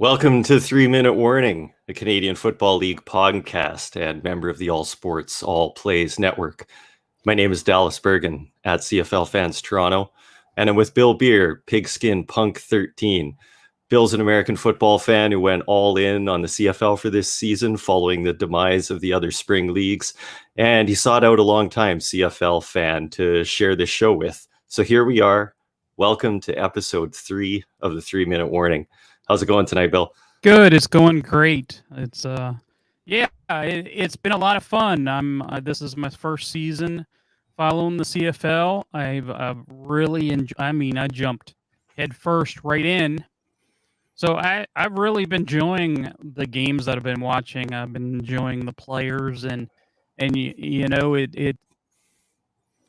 Welcome to 3 Minute Warning, a Canadian Football League podcast and member of the All Sports, All Plays Network. My name is Dallas Bergen at CFL Fans Toronto, and I'm with Bill Beer, Pigskin Punk 13. Bill's an American football fan who went all in on the CFL for this season following the demise of the other spring leagues, and he sought out a longtime CFL fan to share this show with. So here we are. Welcome to episode 3 of the 3 Minute Warning. How's it going tonight, Bill? Good. It's going great. It's it's been a lot of fun. This is my first season following the CFL. I've really I jumped head first right in. So I've really been enjoying the games that I've been watching. I've been enjoying the players and it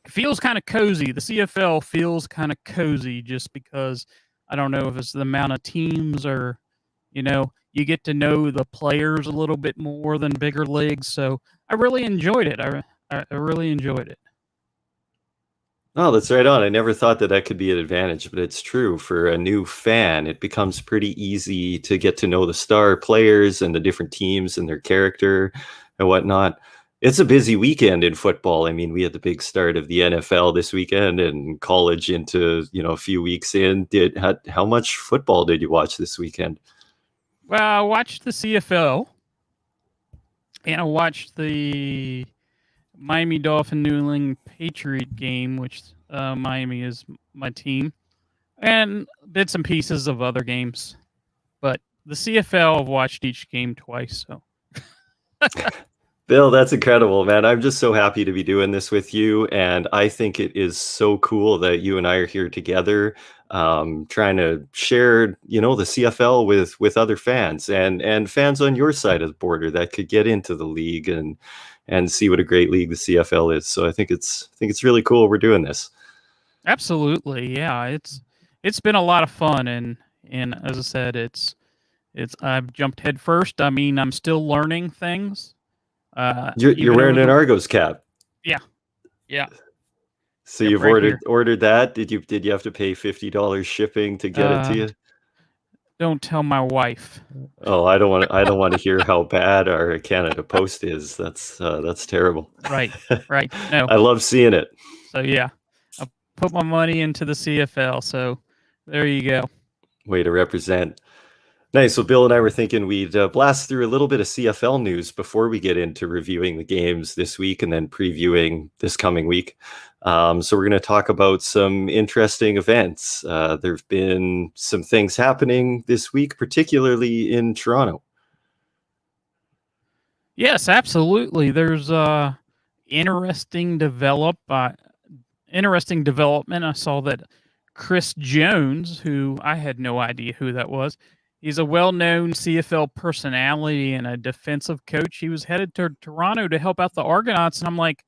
feels kind of cozy. The CFL feels kind of cozy just because I don't know if it's the amount of teams or, you get to know the players a little bit more than bigger leagues. So I really enjoyed it. I really enjoyed it. Oh, that's right on. I never thought that could be an advantage, but it's true. For a new fan, it becomes pretty easy to get to know the star players and the different teams and their character and whatnot. It's a busy weekend in football. I mean, we had the big start of the NFL this weekend and college into, a few weeks in. How much football did you watch this weekend? Well, I watched the CFL and I watched the Miami Dolphin New England Patriot game, which Miami is my team, and did some pieces of other games. But the CFL, I've watched each game twice. So, Bill, that's incredible, man. I'm just so happy to be doing this with you. And I think it is so cool that you and I are here together, trying to share, the CFL with other fans and fans on your side of the border that could get into the league and see what a great league the CFL is. So I think it's really cool we're doing this. Absolutely. Yeah. It's been a lot of fun. And as I said, I've jumped head first. I mean, I'm still learning things. You're wearing an Argos cap. Yeah. So you've ordered that. Did you have to pay $50 shipping to get it to you? Don't tell my wife. Oh, I don't want to hear how bad our Canada Post is. That's terrible. Right. No. I love seeing it. So yeah, I put my money into the CFL. So there you go. Way to represent. Nice. So Bill and I were thinking we'd blast through a little bit of CFL news before we get into reviewing the games this week and then previewing this coming week. So we're going to talk about some interesting events. There have been some things happening this week, particularly in Toronto. Yes, absolutely. There's interesting development. I saw that Chris Jones, who I had no idea who that was. He's a well-known CFL personality and a defensive coach. He was headed to Toronto to help out the Argonauts, and I'm like,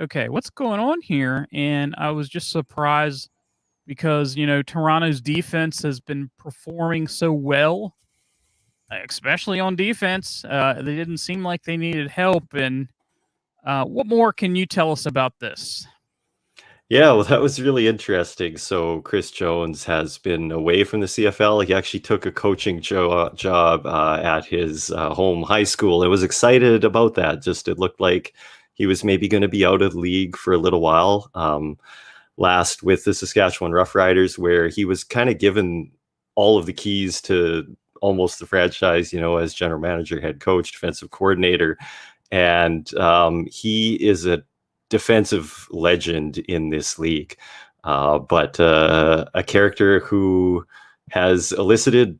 okay, what's going on here? And I was just surprised because, Toronto's defense has been performing so well, especially on defense. They didn't seem like they needed help. And what more can you tell us about this? Yeah, well, that was really interesting. So Chris Jones has been away from the CFL. He actually took a coaching job at his home high school and was excited about that. Just it looked like he was maybe going to be out of the league for a little while. Last with the Saskatchewan Roughriders, where he was kind of given all of the keys to almost the franchise, as general manager, head coach, defensive coordinator. And he is a defensive legend in this league, but a character who has elicited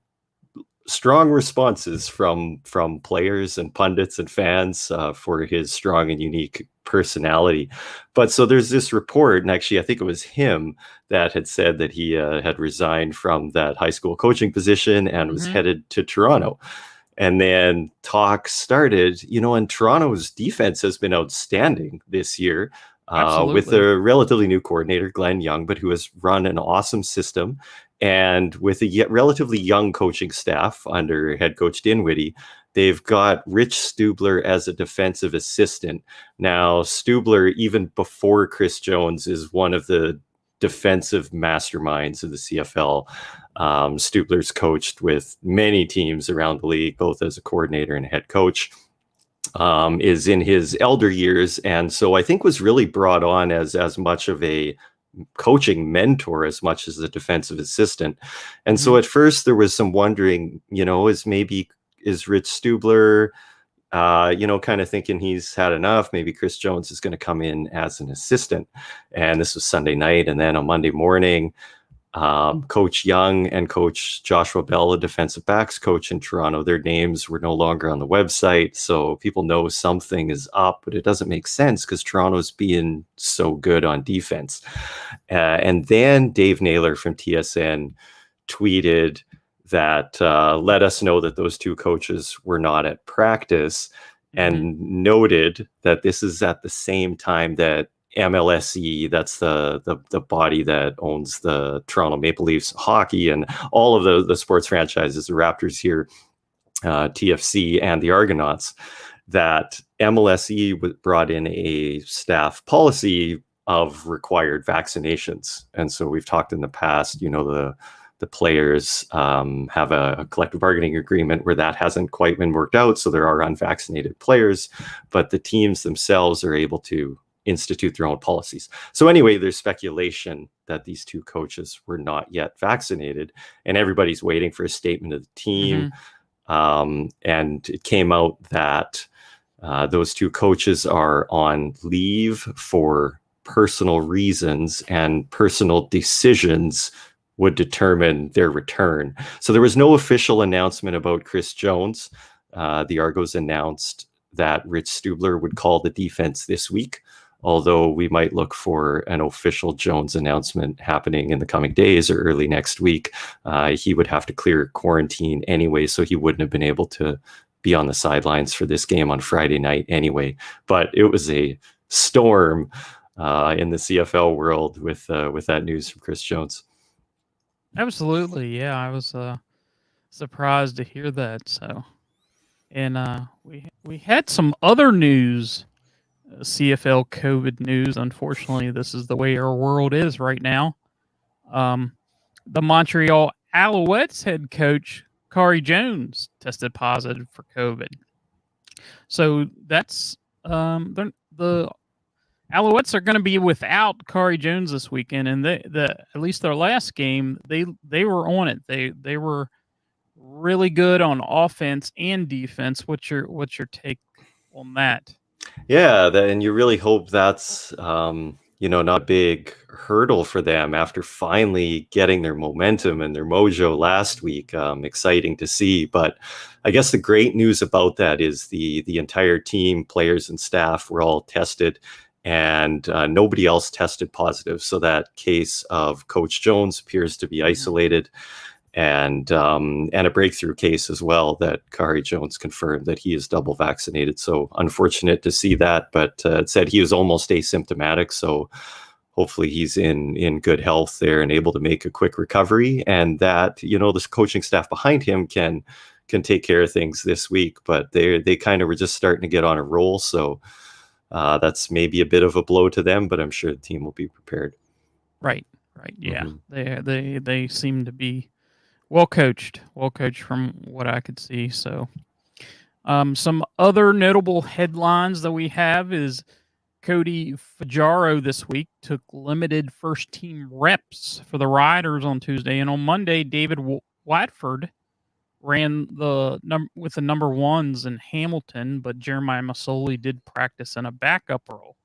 strong responses from players and pundits and fans for his strong and unique personality. But so there's this report, and actually I think it was him that had said that he had resigned from that high school coaching position and was headed to Toronto. And then talk started, and Toronto's defense has been outstanding this year with a relatively new coordinator, Glenn Young, but who has run an awesome system. And with a relatively young coaching staff under head coach Dinwiddie, they've got Rich Stubler as a defensive assistant. Now, Stubler, even before Chris Jones, is one of the defensive masterminds of the CFL. Stubler's coached with many teams around the league, both as a coordinator and head coach. Is in his elder years, and so I think was really brought on as much of a coaching mentor as much as a defensive assistant. And so at first there was some wondering, is Rich Stubler, kind of thinking he's had enough. Maybe Chris Jones is going to come in as an assistant. And this was Sunday night. And then on Monday morning, Coach Young and Coach Joshua Bell, the defensive backs coach in Toronto, their names were no longer on the website. So people know something is up, but it doesn't make sense because Toronto's being so good on defense. And then Dave Naylor from TSN tweeted that let us know that those two coaches were not at practice, and noted that this is at the same time that MLSE, that's the body that owns the Toronto Maple Leafs hockey and all of the sports franchises, the Raptors here, TFC, and the Argonauts, that MLSE brought in a staff policy of required vaccinations. And so we've talked in the past, the players have a collective bargaining agreement where that hasn't quite been worked out. So there are unvaccinated players, but the teams themselves are able to institute their own policies. So anyway, there's speculation that these two coaches were not yet vaccinated, and everybody's waiting for a statement of the team. And it came out that those two coaches are on leave for personal reasons, and personal decisions would determine their return. So there was no official announcement about Chris Jones. The Argos announced that Rich Stubler would call the defense this week, although we might look for an official Jones announcement happening in the coming days or early next week. He would have to clear quarantine anyway, so he wouldn't have been able to be on the sidelines for this game on Friday night anyway. But it was a storm in the CFL world with that news from Chris Jones. Absolutely, yeah. I was surprised to hear that. So, and we had some other news, CFL COVID news. Unfortunately, this is the way our world is right now. The Montreal Alouettes head coach Kari Jones tested positive for COVID. So that's the Alouettes are going to be without Kari Jones this weekend, and at least their last game, they were on it. They were really good on offense and defense. What's your take on that? Yeah, and you really hope that's not a big hurdle for them after finally getting their momentum and their mojo last week. Exciting to see. But I guess the great news about that is the entire team, players and staff, were all tested, and nobody else tested positive. So that case of Coach Jones appears to be isolated, and a breakthrough case as well that Kari Jones confirmed that he is double vaccinated. So unfortunate to see that, but it said he was almost asymptomatic. So hopefully he's in good health there and able to make a quick recovery, and that, this coaching staff behind him can take care of things this week. But they kind of were just starting to get on a roll. So that's maybe a bit of a blow to them, but I'm sure the team will be prepared. Right. Yeah. They seem to be well coached from what I could see. So, some other notable headlines that we have is Cody Fajaro this week took limited first team reps for the Riders on Tuesday, and on Monday, David Watford ran with the number ones in Hamilton, but Jeremiah Masoli did practice in a backup role.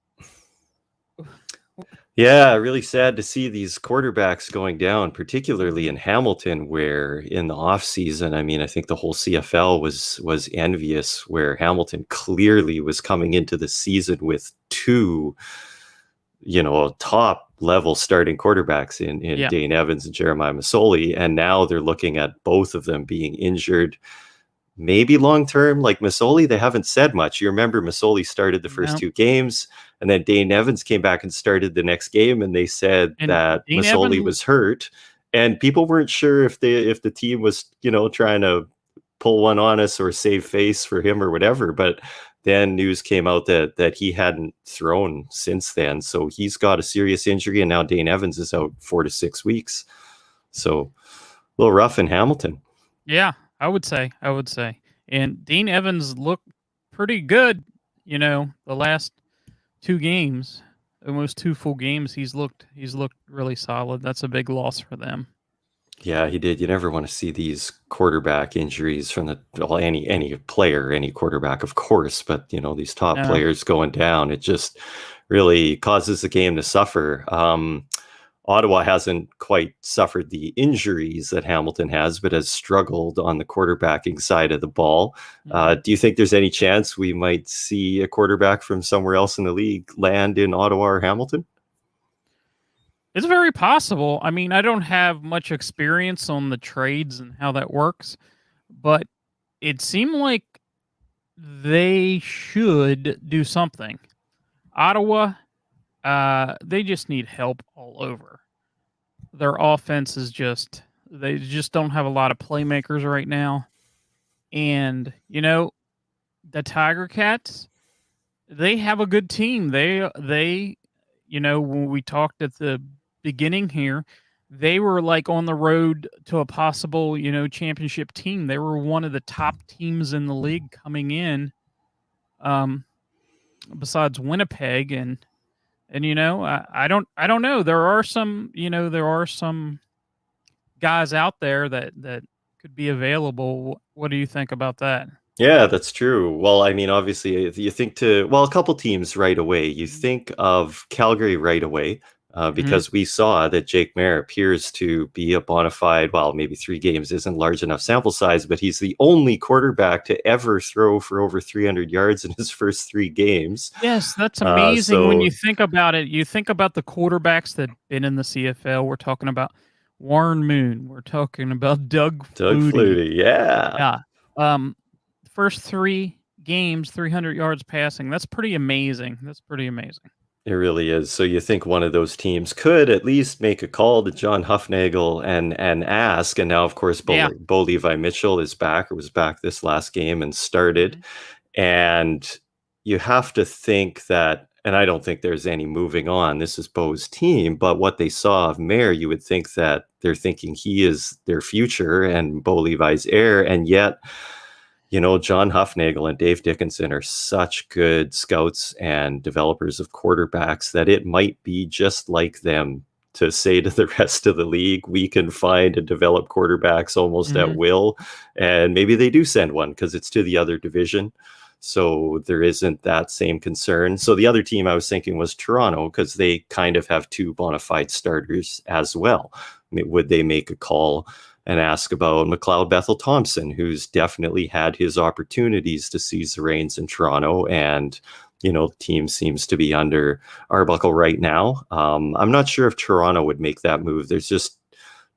Yeah, really sad to see these quarterbacks going down, particularly in Hamilton, where in the offseason, I think the whole CFL was envious, where Hamilton clearly was coming into the season with two, top level starting quarterbacks in Dane Evans and Jeremiah Masoli, and now they're looking at both of them being injured. Maybe long-term, like Masoli, they haven't said much. You remember Masoli started the first two games, and then Dane Evans came back and started the next game, and they said that Masoli was hurt, and people weren't sure if the team was, trying to pull one on us or save face for him or whatever. But then news came out that he hadn't thrown since then. So he's got a serious injury, and now Dane Evans is out 4 to 6 weeks. So a little rough in Hamilton. Yeah, I would say. And Dean Evans looked pretty good, the last 2 games, almost 2 full games. He's looked really solid. That's a big loss for them. Yeah, he did. You never want to see these quarterback injuries from any player, any quarterback, of course, but these top No. players going down. It just really causes the game to suffer. Ottawa hasn't quite suffered the injuries that Hamilton has, but has struggled on the quarterbacking side of the ball. Mhm. Do you think there's any chance we might see a quarterback from somewhere else in the league land in Ottawa or Hamilton? It's very possible. I mean, I don't have much experience on the trades and how that works, but it seemed like they should do something. Ottawa, they just need help all over. Their offense is they just don't have a lot of playmakers right now. And, the Tiger Cats, they have a good team. When we talked at the beginning here, they were like on the road to a possible, championship team. They were one of the top teams in the league coming in, um, besides Winnipeg. I don't know. There are some guys out there that could be available. What do you think about that? Yeah, that's true. Well, I mean, obviously, if you think a couple teams right away. You think of Calgary right away, Mhm. because we saw that Jake Mayer appears to be a bona fide, well, maybe 3 games isn't large enough sample size, but he's the only quarterback to ever throw for over 300 yards in his first 3 games. Yes, that's amazing when So you think about it. You think about the quarterbacks that been in the CFL. We're talking about Warren Moon. We're talking about Doug Doug Flutie. Flutie, yeah. Yeah. Um, First 3 games, 300 yards passing. That's pretty amazing. That's pretty amazing. It really is. So you think one of those teams could at least make a call to John Huffnagel and ask. And now, of course, Yeah. Bo Levi Mitchell is back, or was back this last game and started. Mhm. And you have to think that, and I don't think there's any moving on. This is Bo's team, but what they saw of Mayer, you would think that they're thinking he is their future and Bo Levi's heir. And yet, John Huffnagel and Dave Dickinson are such good scouts and developers of quarterbacks that it might be just like them to say to the rest of the league, we can find and develop quarterbacks almost at Mhm. will. And maybe they do send one because it's to the other division. So there isn't that same concern. So the other team I was thinking was Toronto, because they kind of have 2 bona fide starters as well. Would they make a call and ask about McLeod Bethel Thompson, who's definitely had his opportunities to seize the reins in Toronto? And, the team seems to be under Arbuckle right now. I'm not sure if Toronto would make that move. There's just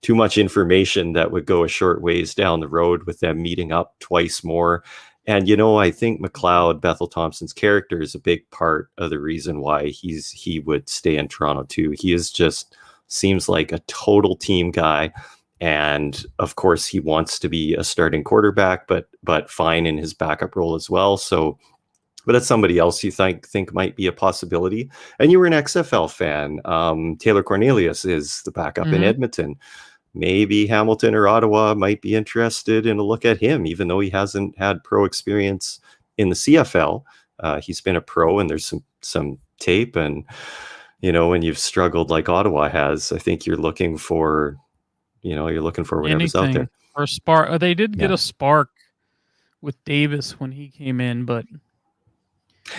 too much information that would go a short ways down the road with them meeting up twice more. And I think McLeod Bethel Thompson's character is a big part of the reason why he would stay in Toronto too. He is just seems like a total team guy. And of course, he wants to be a starting quarterback, but fine in his backup role as well. So, but that's somebody else you think might be a possibility. And you were an XFL fan. Taylor Cornelius is the backup in Mhm. Edmonton. Maybe Hamilton or Ottawa might be interested in a look at him, even though he hasn't had pro experience in the CFL. He's been a pro, and there's some tape. And when you've struggled like Ottawa has, I think you're looking for whatever's out Anything there. for a spark. They did get Yeah. a spark with Davis when he came in, but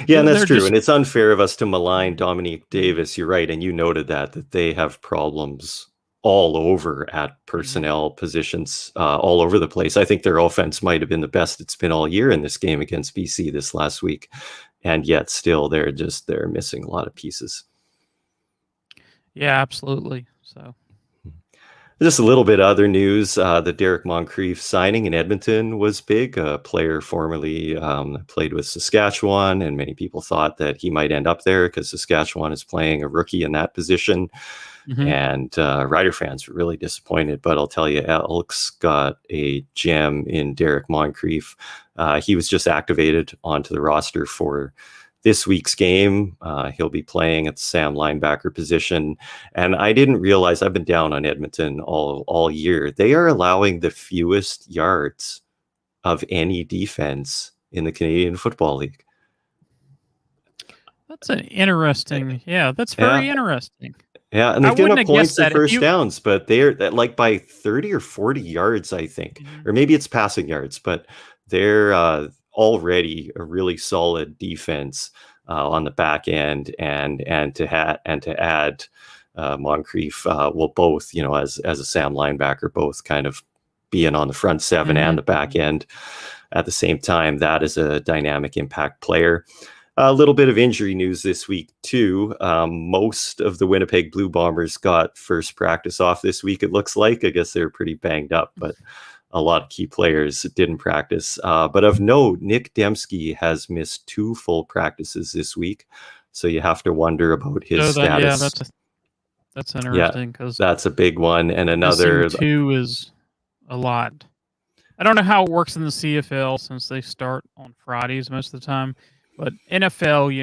Yeah, and that's they're true. just And it's unfair of us to malign Mhm. Dominique Mhm. Davis. You're right. And you noted that they have problems all over at Mhm. personnel positions, all over the place. I think their offense might have been the best it's been all year in this game against BC this last week. And yet still they're missing a lot of pieces. Yeah, absolutely. So Just a little bit of other news. The Derek Moncrief signing in Edmonton was big. A player formerly played with Saskatchewan, and many people thought that he might end up there because Saskatchewan is playing a rookie in that position. And Rider fans were really disappointed. But I'll tell you, Elks got a gem in Derek Moncrief. He was just activated onto the roster for this week's game. He'll be playing at the Sam linebacker position. And I didn't realize, I've been down on Edmonton all year. They are allowing the fewest yards of any defense in the Canadian Football League. That's an interesting. Yeah, that's very interesting. Yeah, and they've given up points at first downs, but they're like by 30 or 40 yards, I think. Or maybe it's passing yards, but they're already a really solid defense on the back end, and to add Moncrief, both, as a Sam linebacker, both kind of being on the front seven and the back end at the same time. That is a dynamic impact player. A little bit of injury news this week, too. Most of the Winnipeg Blue Bombers got first practice off this week, it looks like. I guess they were pretty banged up, but a lot of key players didn't practice. But of note, Nick Dembski has missed 2 full practices this week. So you have to wonder about his status. Yeah, that's interesting. Because that's a big one. And another 2 is a lot. I don't know how it works in the CFL since they start on Fridays most of the time. But NFL,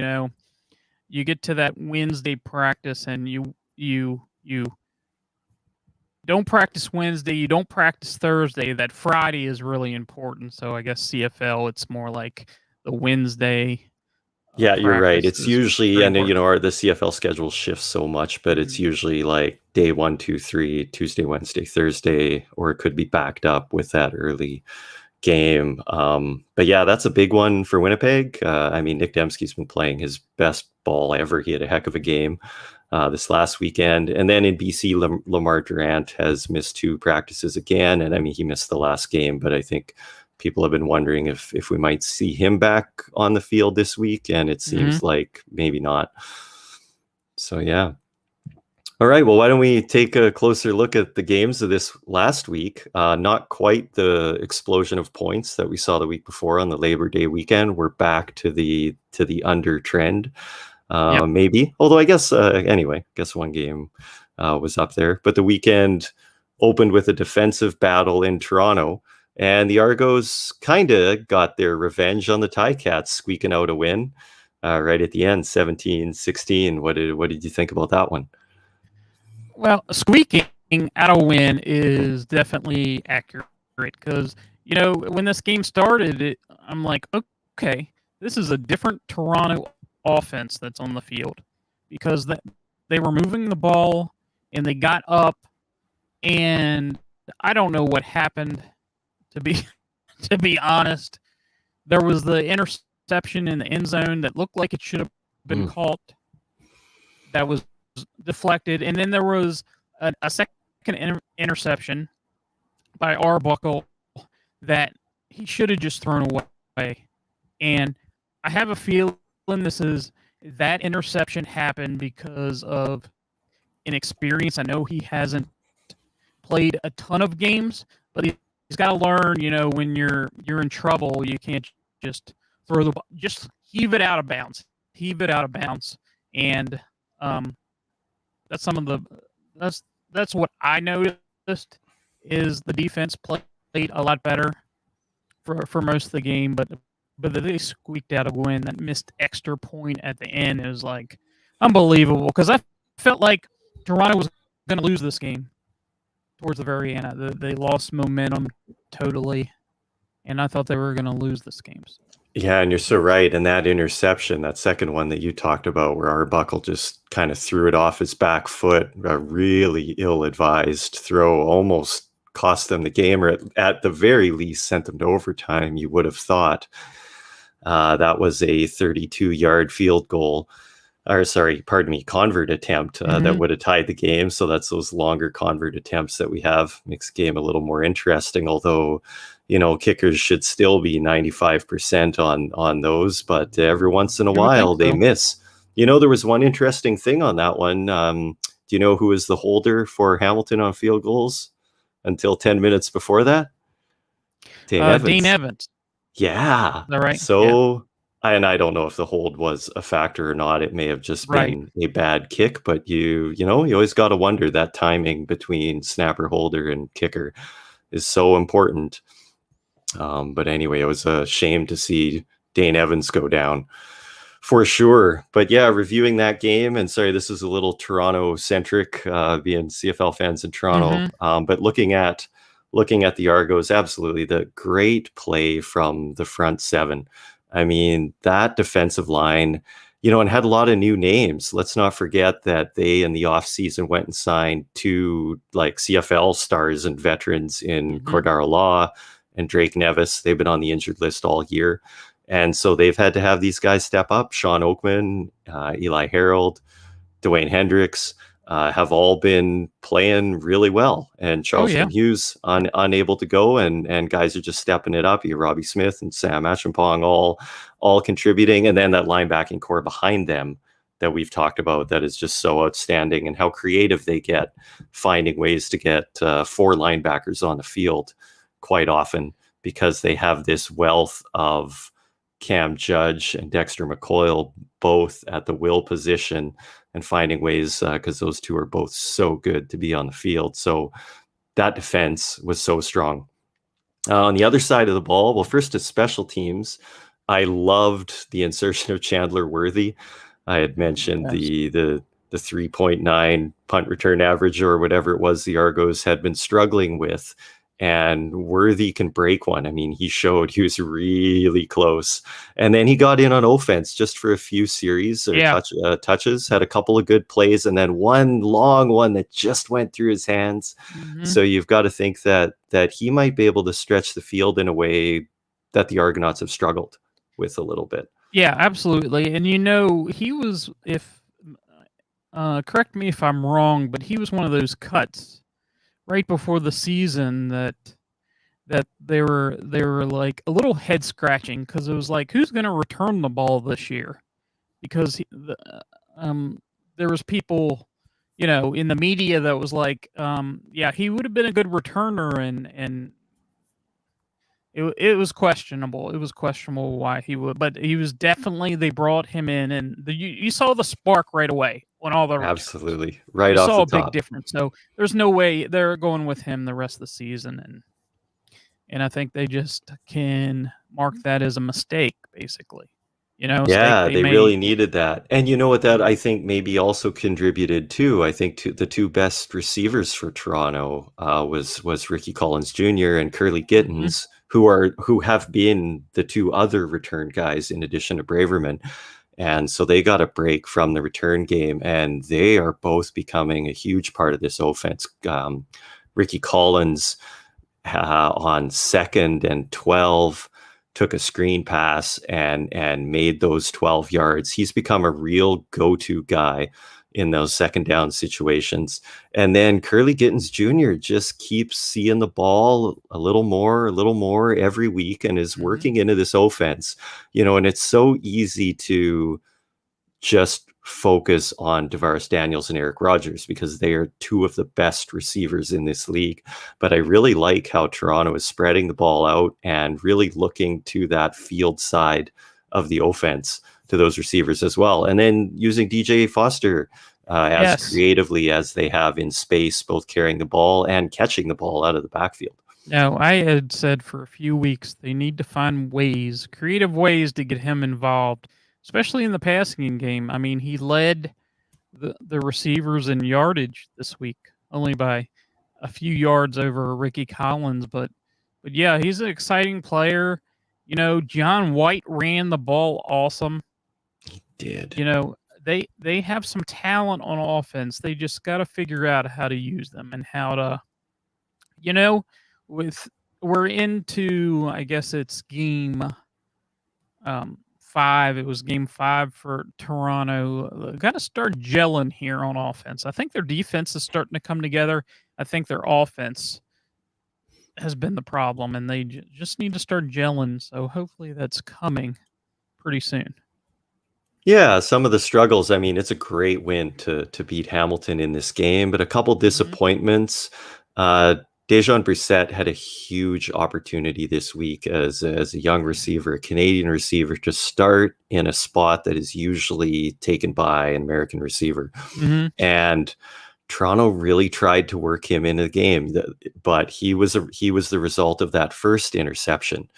you get to that Wednesday practice and you don't practice Wednesday, you don't practice Thursday. That Friday is really important. So I guess CFL, it's more like the Wednesday. Yeah, you're right. It's usually, and the CFL schedule shifts so much, but it's usually like day 1, 2, 3, Tuesday, Wednesday, Thursday, or it could be backed up with that early game. But yeah, that's a big one for Winnipeg. Nick Dembski's been playing his best ball ever. He had a heck of a game this last weekend. And then in BC, Lamar Durant has missed 2 practices again. And he missed the last game, but I think people have been wondering if we might see him back on the field this week. And it seems like maybe not. So yeah. All right, well, why don't we take a closer look at the games of this last week? Not quite the explosion of points that we saw the week before on the Labor Day weekend. We're back to the under trend, maybe. Although I guess, one game was up there. But the weekend opened with a defensive battle in Toronto, and the Argos kind of got their revenge on the Ticats, squeaking out a win right at the end, 17-16. What did you think about that one? Well, squeaking out a win is definitely accurate because, when this game started, I'm like, okay, this is a different Toronto offense that's on the field because they were moving the ball and they got up, and I don't know what happened, to be honest. There was the interception in the end zone that looked like it should have been caught. That was deflected, and then there was a second interception by Arbuckle that he should have just thrown away. And I have a feeling that interception happened because of inexperience. I know he hasn't played a ton of games, but he's got to learn. When you're in trouble, you can't just throw the ball, just heave it out of bounds, and that's what I noticed is the defense played a lot better for most of the game, but they squeaked out a win. That missed extra point at the end, it was like unbelievable because I felt like Toronto was going to lose this game towards the very end. They lost momentum totally, and I thought they were going to lose this game. Yeah, and you're so right. And that interception, that second one that you talked about, where Arbuckle just kind of threw it off his back foot, a really ill-advised throw, almost cost them the game, or at the very least sent them to overtime, you would have thought. That was a 32-yard field goal. Convert attempt that would have tied the game. So that's those longer convert attempts that we have. Makes the game a little more interesting, although kickers should still be 95% on those, but every once in a while they miss. There was one interesting thing on that one. Do you know who was the holder for Hamilton on field goals until 10 minutes before that? Dean Evans. Dean Evans. Yeah. Is that right? So And I don't know if the hold was a factor or not. It may have just Right. been a bad kick, but you always got to wonder that timing between snapper, holder, and kicker is so important. But anyway, it was a shame to see Dane Evans go down for sure. But yeah, reviewing that game, and sorry, this is a little Toronto centric, being CFL fans in Toronto. Mhm. But looking at the Argos, absolutely the great play from the front seven. I mean, that defensive line, and had a lot of new names. Let's not forget that they in the offseason went and signed two like CFL stars and veterans in Mhm. Cordaro Law and Drake Nevis. They've been on the injured list all year. And so they've had to have these guys step up. Sean Oakman, Eli Harold, Dwayne Hendricks have all been playing really well. And Oh, yeah. Charleston Hughes unable to go, and guys are just stepping it up. You Robbie Smith and Sam Achampong all contributing, and then that linebacking core behind them that we've talked about that is just so outstanding, and how creative they get finding ways to get four linebackers on the field quite often because they have this wealth of Cam Judge and Dexter McCoyle both at the will position and finding ways because those two are both so good to be on the field. So that defense was so strong. On the other side of the ball, well, first to special teams, I loved the insertion of Chandler Worthy. I had mentioned Yes. the 3.9 punt return average or whatever it was the Argos had been struggling with. And Worthy can break one. I mean, he showed he was really close. And then he got in on offense just for a few series or Yeah. touches, had a couple of good plays, and then one long one that just went through his hands. Mhm. So you've got to think that he might be able to stretch the field in a way that the Argonauts have struggled with a little bit. Yeah, absolutely, and, he was if correct me if I'm wrong, but he was one of those cuts right before the season that they were, like, a little head scratching because it was like, "Who's gonna return the ball this year?" Because there was people, in the media that was like, "Yeah, he would have been a good returner," and it was questionable. It was questionable why he would, but he was definitely they brought him in, and you saw the spark right away on all the returns. Absolutely. Right You off saw the a big top. difference, so there's no way they're going with him the rest of the season, and I think they just can mark that as a mistake, basically. Mistake Yeah, they they really made. needed that. And you know what that I think maybe also contributed too. I think the two best receivers for Toronto was Ricky Collins Jr. and Curly Mhm. Gittens, who have been the two other return guys in addition to Braverman. And so they got a break from the return game, and they are both becoming a huge part of this offense. Ricky Collins on 2nd and 12 took a screen pass and made those 12 yards. He's become a real go-to guy in those second down situations. And then Curly Gittens Jr. just keeps seeing the ball a little more every week and is Mhm. working into this offense. And it's so easy to just focus on Tavares Daniels and Eric Rogers because they are two of the best receivers in this league. But I really like how Toronto is spreading the ball out and really looking to that field side of the offense to those receivers as well. And then using DJ Foster as Yes. creatively as they have in space, both carrying the ball and catching the ball out of the backfield. No, I had said for a few weeks they need to find ways, creative ways to get him involved, especially in the passing game. I mean, he led the receivers in yardage this week, only by a few yards over Ricky Collins, but yeah, he's an exciting player. John White ran the ball awesome. Did. You know, they have some talent on offense. They just got to figure out how to use them and how to, you know, with we're into I guess it's game 5. It was game 5 for Toronto. Got to start gelling here on offense. I think their defense is starting to come together. I think their offense has been the problem, and they just need to start gelling. So hopefully that's coming pretty soon. Yeah, some of the struggles. I mean, it's a great win to beat Hamilton in this game, but a couple Mhm. disappointments. Uh, Dejon Brissett had a huge opportunity this week as a young receiver, a Canadian receiver, to start in a spot that is usually taken by an American receiver. Mhm. And Toronto really tried to work him into the game, but he was the result of that first interception,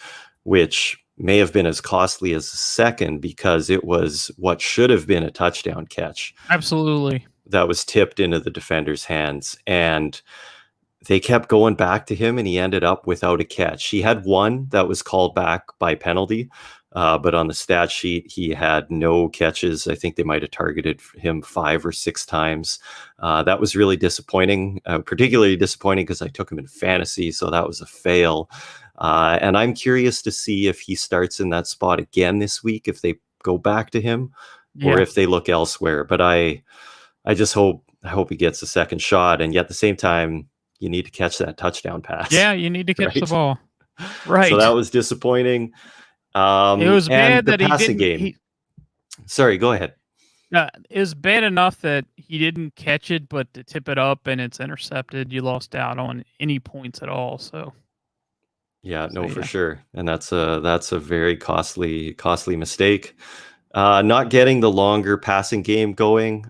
which may have been as costly as the second because it was what should have been a touchdown catch Absolutely. that was tipped into the defender's hands. And they kept going back to him, and he ended up without a catch. He had one that was called back by penalty, but on the stat sheet, he had no catches. I think they might have targeted him 5 or 6 times. That was really disappointing, particularly disappointing because I took him in fantasy, so that was a fail. And I'm curious to see if he starts in that spot again this week, if they go back to him, or Yeah. if they look elsewhere. But I just hope he gets a second shot, and yet at the same time, you need to catch that touchdown pass, Yeah, you need to catch the right? ball. So that Right. was disappointing. It was And bad the that he passing didn't game. Sorry, go ahead. it was bad enough that he didn't catch it, but to tip it up and it's intercepted, you lost out on any points at all, Yeah, so no, for yeah. sure. And that's a very costly mistake. Not getting the longer passing game going.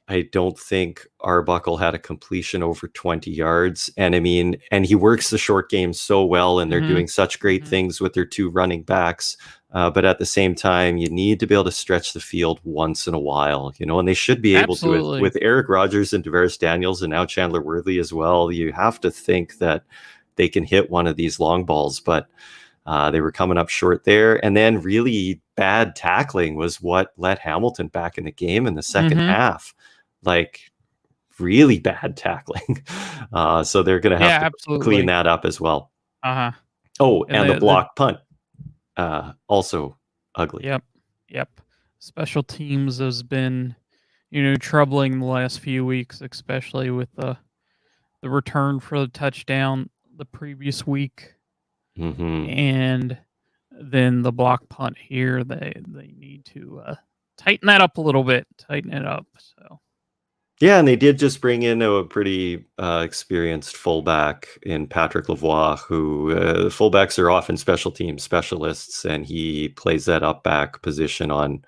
I don't think Arbuckle had a completion over 20 yards. And I mean, and he works the short game so well, and they're Mhm. doing such great Mhm. things with their 2 running backs. But at the same time, you need to be able to stretch the field once in a while, and they should be able to Absolutely. with Eric Rogers and Tavares Daniels and now Chandler Worthy as well. You have to think that they can hit one of these long balls, but they were coming up short there. And then really bad tackling was what let Hamilton back in the game in the second Mhm. half. Like really bad tackling. So they're going to have Yeah, to clean absolutely. that up as well. Uh-huh. Oh, And and the the block punt, also ugly. Yep. Yep. Special teams has been, troubling the last few weeks, especially with the return for the touchdown the previous week, Hmm. and then the block punt here. They need to tighten that up a little bit. Tighten it up. So Yeah, and they did just bring in a pretty experienced fullback in Patrick Lavoie, who fullbacks are often special team specialists, and he plays that up back position on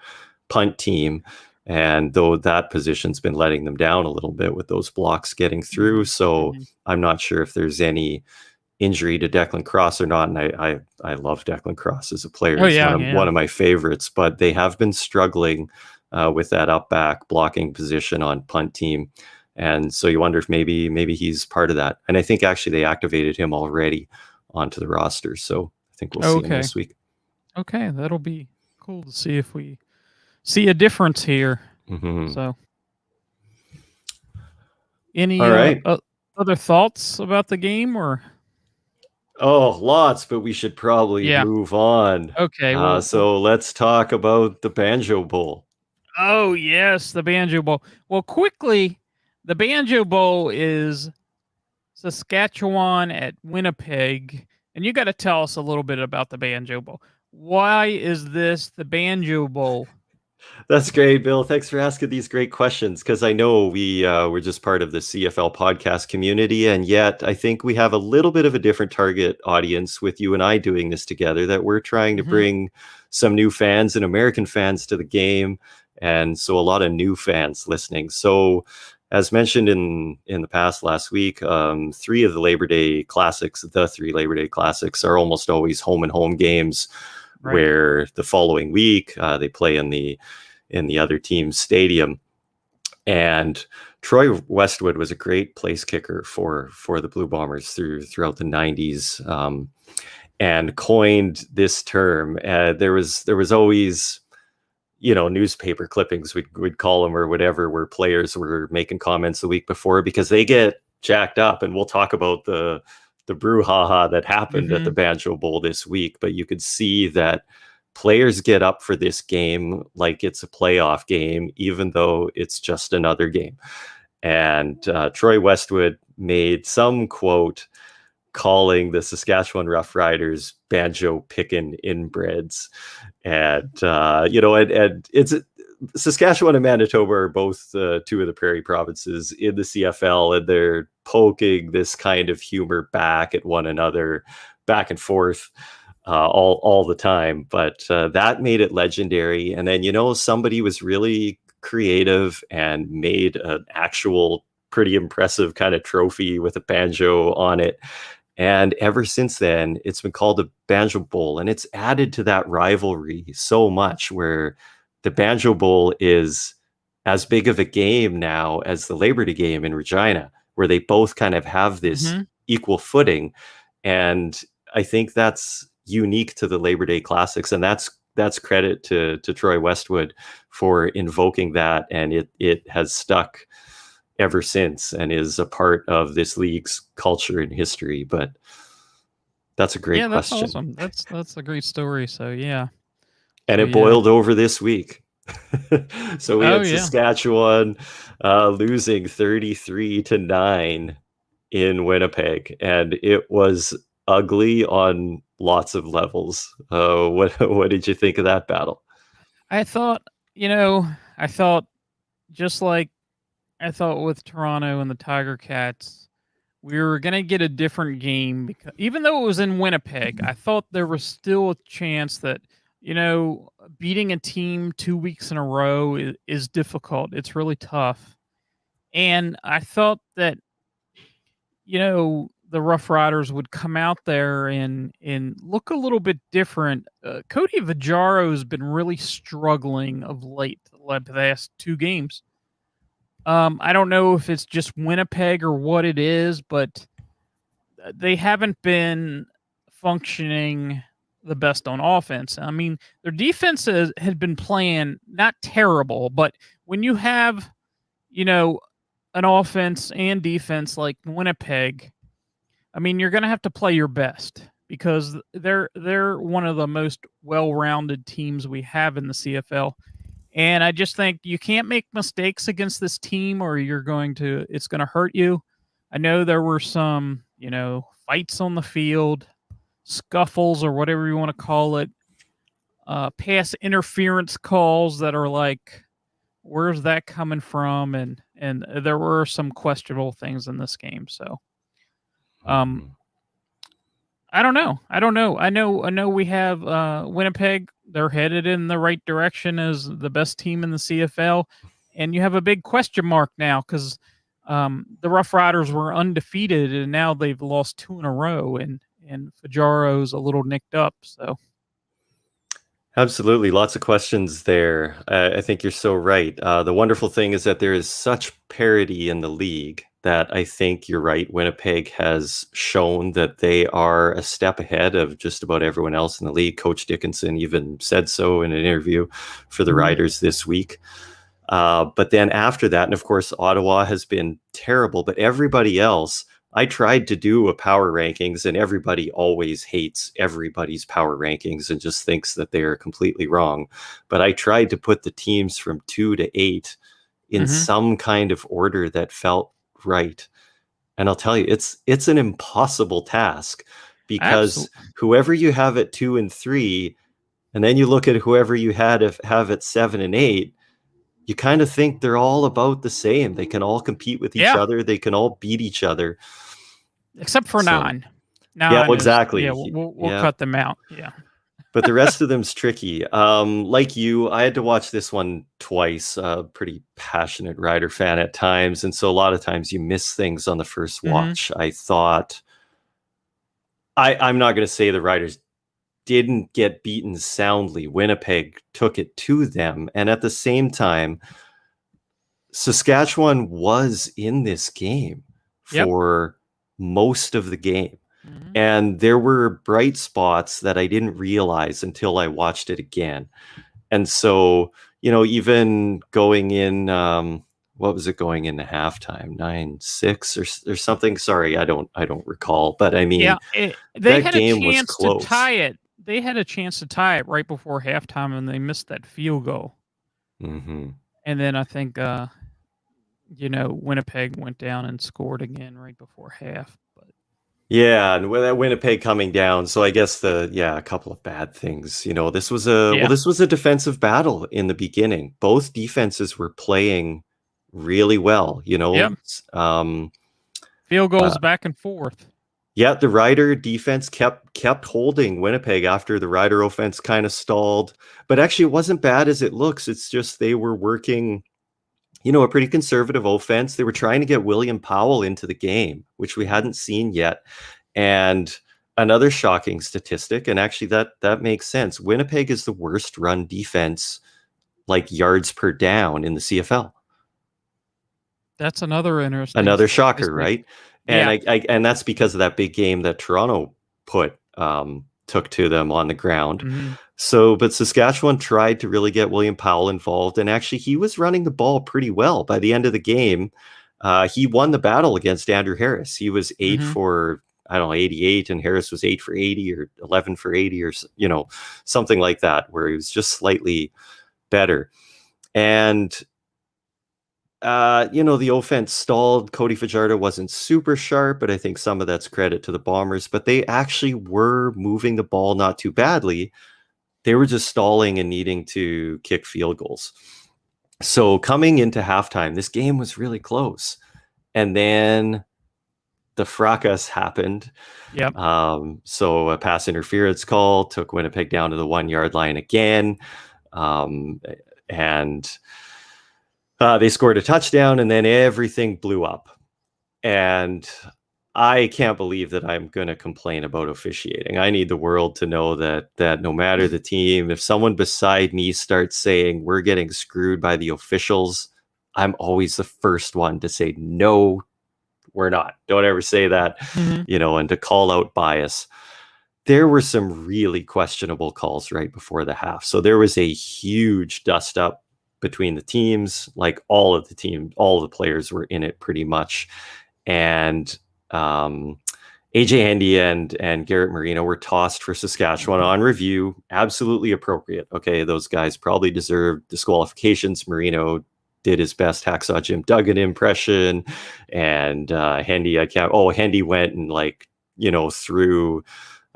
punt team. And though that position's been letting them down a little bit with those blocks getting through, Mhm, so mhm. I'm not sure if there's any injury to Declan Cross or not. And I love Declan Cross as a player. Oh He's yeah, one yeah. of my favorites, but they have been struggling with that up back blocking position on punt team. And so you wonder if maybe he's part of that. And I think actually they activated him already onto the roster. So I think we'll see him Okay. this week. Okay, that'll be cool to see if we see a difference here. Hmm. So, any All right. other thoughts about the game or Oh, lots, but we should probably yeah. move on. Okay, So let's talk about the Banjo Bowl. oh, yes, the Banjo Bowl. Well, quickly, the Banjo Bowl is Saskatchewan at Winnipeg, and you gotta tell us a little bit about the Banjo Bowl. Why is this the Banjo Bowl? That's great, Bill. Thanks for asking these great questions because I know we're just part of the CFL podcast community, and yet I think we have a little bit of a different target audience with you and I doing this together. That we're trying to Mhm. bring some new fans and American fans to the game, and so a lot of new fans listening. So, as mentioned in the past last week, the three Labor Day Classics, are almost always home and home games, Right. where the following week they play in the other team's stadium. And Troy Westwood was a great place kicker for the Blue Bombers throughout the 90s, and coined this term. There was always newspaper clippings we'd call them or whatever, where players were making comments the week before because they get jacked up, and we'll talk about the brouhaha that happened at the Mhm. Banjo Bowl this week. But you could see that players get up for this game like it's a playoff game, even though it's just another game. And Troy Westwood made some quote calling the Saskatchewan Roughriders banjo picking inbreds, and and it's Saskatchewan and Manitoba are both two of the prairie provinces in the CFL, and they're poking this kind of humor back at one another, back and forth, all the time. But that made it legendary. And then somebody was really creative and made an actual pretty impressive kind of trophy with a banjo on it. And ever since then, it's been called the Banjo Bowl, and it's added to that rivalry so much where the Banjo Bowl is as big of a game now as the Labor Day game in Regina, where they both kind of have this Mhm. equal footing. And I think that's unique to the Labor Day Classics, and that's credit to Troy Westwood for invoking that, and it has stuck ever since and is a part of this league's culture and history. But that's a great Yeah, that's question. awesome. That's a great story. So yeah. And So it yeah. boiled over this week. So we Oh had yeah. Saskatchewan losing 33-9 in Winnipeg, and it was ugly on lots of levels. What did you think of that battle? I thought, you know, I thought just like I thought with Toronto and the Tiger Cats, we were gonna get a different game because even though it was in Winnipeg, I thought there was still a chance that, you know, beating a team 2 weeks in a row is difficult. It's really tough. And I thought that, the Rough Riders would come out there and look a little bit different. Cody Vajaro's been really struggling of late, the last 2 games. I don't know if it's just Winnipeg or what it is, but they haven't been functioning the best on offense. I mean, their defense had been playing not terrible, but when you have, you know, an offense and defense like Winnipeg, I mean, you're going to have to play your best because they're one of the most well-rounded teams we have in the CFL. And I just think you can't make mistakes against this team or it's going to hurt you. I know there were some, fights on the field, scuffles or whatever you want to call it, pass interference calls that are like, where's that coming from? And there were some questionable things in this game. So, um, Mhm. I don't know. I know we have Winnipeg. They're headed in the right direction as the best team in the CFL, and you have a big question mark now because the Rough Riders were undefeated and now they've lost 2 in a row, and Fajaro's a little nicked up. So Absolutely. Lots of questions there. I think you're so right. The wonderful thing is that there is such parity in the league that I think you're right. Winnipeg has shown that they are a step ahead of just about everyone else in the league. Coach Dickinson even said so in an interview for the Mhm. Riders this week. But then after that, and of course, Ottawa has been terrible, but everybody else, I tried to do a power rankings, and everybody always hates everybody's power rankings and just thinks that they are completely wrong. But I tried to put the teams from 2 to 8 in Mhm. some kind of order that felt right. And I'll tell you, it's an impossible task because Absolutely. whoever you have at 2 and 3, and then you look at whoever you have at 7 and 8, you kind of think they're all about the same. They can all compete with each Yeah, other. They can all beat each other. except for So 9. yeah, 9 well, is yeah. exactly. We'll Yeah, cut them out. Yeah. but the rest of them's tricky. Like you, I had to watch this one twice. Pretty passionate Rider fan at times, and so a lot of times you miss things on the first Mhm. watch. I thought I'm not going to say the Riders didn't get beaten soundly. Winnipeg took it to them, and at the same time, Saskatchewan was in this game Yep. for most of the game. Mhm. And there were bright spots that I didn't realize until I watched it again. And so, even going in, what was it going into halftime? 9-6 or something. Sorry, I don't recall. But I Yeah, mean, they that had a game was chance to close. tie it. They had a chance to tie it right before halftime, and they missed that field goal. Hmm. And then I think, Winnipeg went down and scored again right before half. But Yeah, and with that Winnipeg coming down, so I guess a couple of bad things. Yeah. This was a defensive battle in the beginning. Both defenses were playing really well, Yep. Um, Field uh, goals back and forth. yeah, the Rider defense kept holding Winnipeg after the Rider offense kind of stalled, but actually it wasn't bad as it looks. It's just they were working, a pretty conservative offense. They were trying to get William Powell into the game, which we Mhm. hadn't seen yet. And another shocking statistic, and actually that makes sense. Winnipeg is the worst run defense, like yards per down in the CFL. That's another interesting Another shocker, statistic. right? And Yeah. and that's because of that big game that Toronto took to them on the ground. Hmm. So, but Saskatchewan tried to really get William Powell involved, and actually he was running the ball pretty well by the end of the game. He won the battle against Andrew Harris. He was eight Hmm. for I don't know 88, and Harris was 8 for 80 or 11 for 80 or something like that, where he was just slightly better. And the offense stalled. Cody Fajardo wasn't super sharp, but I think some of that's credit to the Bombers. But they actually were moving the ball not too badly. They were just stalling and needing to kick field goals. So coming into halftime, this game was really close. And then the fracas happened. Yep. So a pass interference call took Winnipeg down to the 1 yard line again. Um, and they scored a touchdown, and then everything blew up. And I can't believe that I'm going to complain about officiating. I need the world to know that no matter the team, if someone beside me starts saying we're getting screwed by the officials, I'm always the first one to say no, we're not. Don't ever say that, Hmm. and to call out bias. There were some really questionable calls right before the half. So there was a huge dust up between the teams. Like all of the players were in it pretty much. And AJ Handy and Garrett Marino were tossed for Saskatchewan on review. Absolutely appropriate. Okay, those guys probably deserved disqualifications. Marino did his best Hacksaw Jim Duggan impression, and Handy, Handy went and threw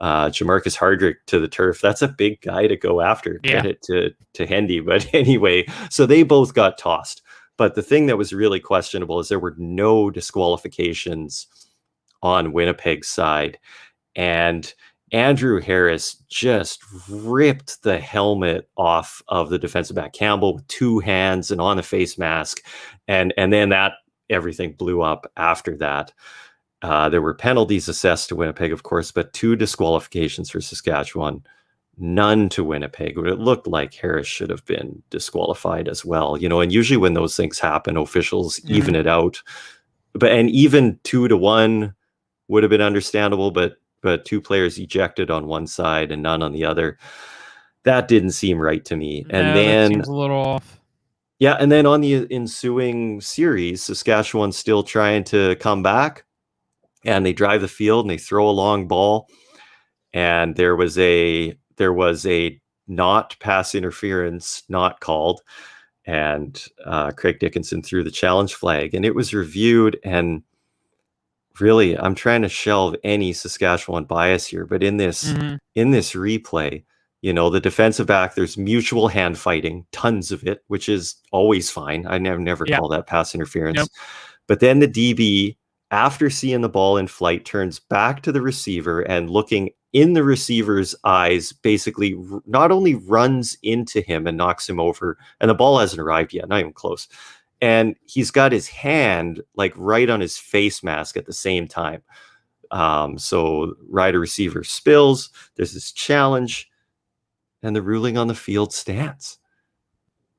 Jamarcus Hardrick to the turf. That's a big guy to go after. Yeah. Credit to Hendy, but anyway, so they both got tossed. But the thing that was really questionable is there were no disqualifications on Winnipeg's side, and Andrew Harris just ripped the helmet off of the defensive back Campbell with two hands and on the face mask, and then that everything blew up after that. There were penalties assessed to Winnipeg, of course, but two disqualifications for Saskatchewan, none to Winnipeg. It looked like Harris should have been disqualified as well. And usually when those things happen, officials even Hmm. it out. And even 2-1 would have been understandable, but two players ejected on one side and none on the other. That didn't seem right to me. And No, that then seems a little off. yeah, and then on the ensuing series, Saskatchewan's still trying to come back, and they drive the field and they throw a long ball, and there was a not pass interference not called, and Craig Dickinson threw the challenge flag, and it was reviewed. And really, I'm trying to shelve any Saskatchewan bias here, but in this Hmm. in this replay, the defensive back, there's mutual hand fighting, tons of it, which is always fine. I never Yeah. call that pass Yep. interference. But then the DB, after seeing the ball in flight, turns back to the receiver and looking in the receiver's eyes, basically not only runs into him and knocks him over, and the ball hasn't arrived yet, not even close. And he's got his hand like right on his face mask at the same time. So Rider receiver spills, there's this challenge, and the ruling on the field stands.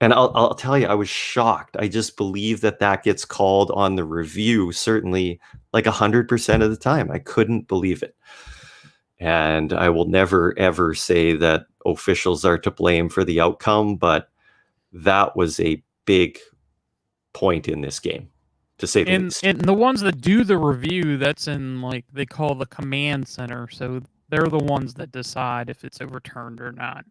And I'll tell you, I was shocked. I just believe that gets called on the review, certainly like 100% of the time. I couldn't believe it. And I will never, ever say that officials are to blame for the outcome, but that was a big point in this game, to say the And least. and the ones that do the review, that's in like they call the command center, so they're the ones that decide if it's overturned or not.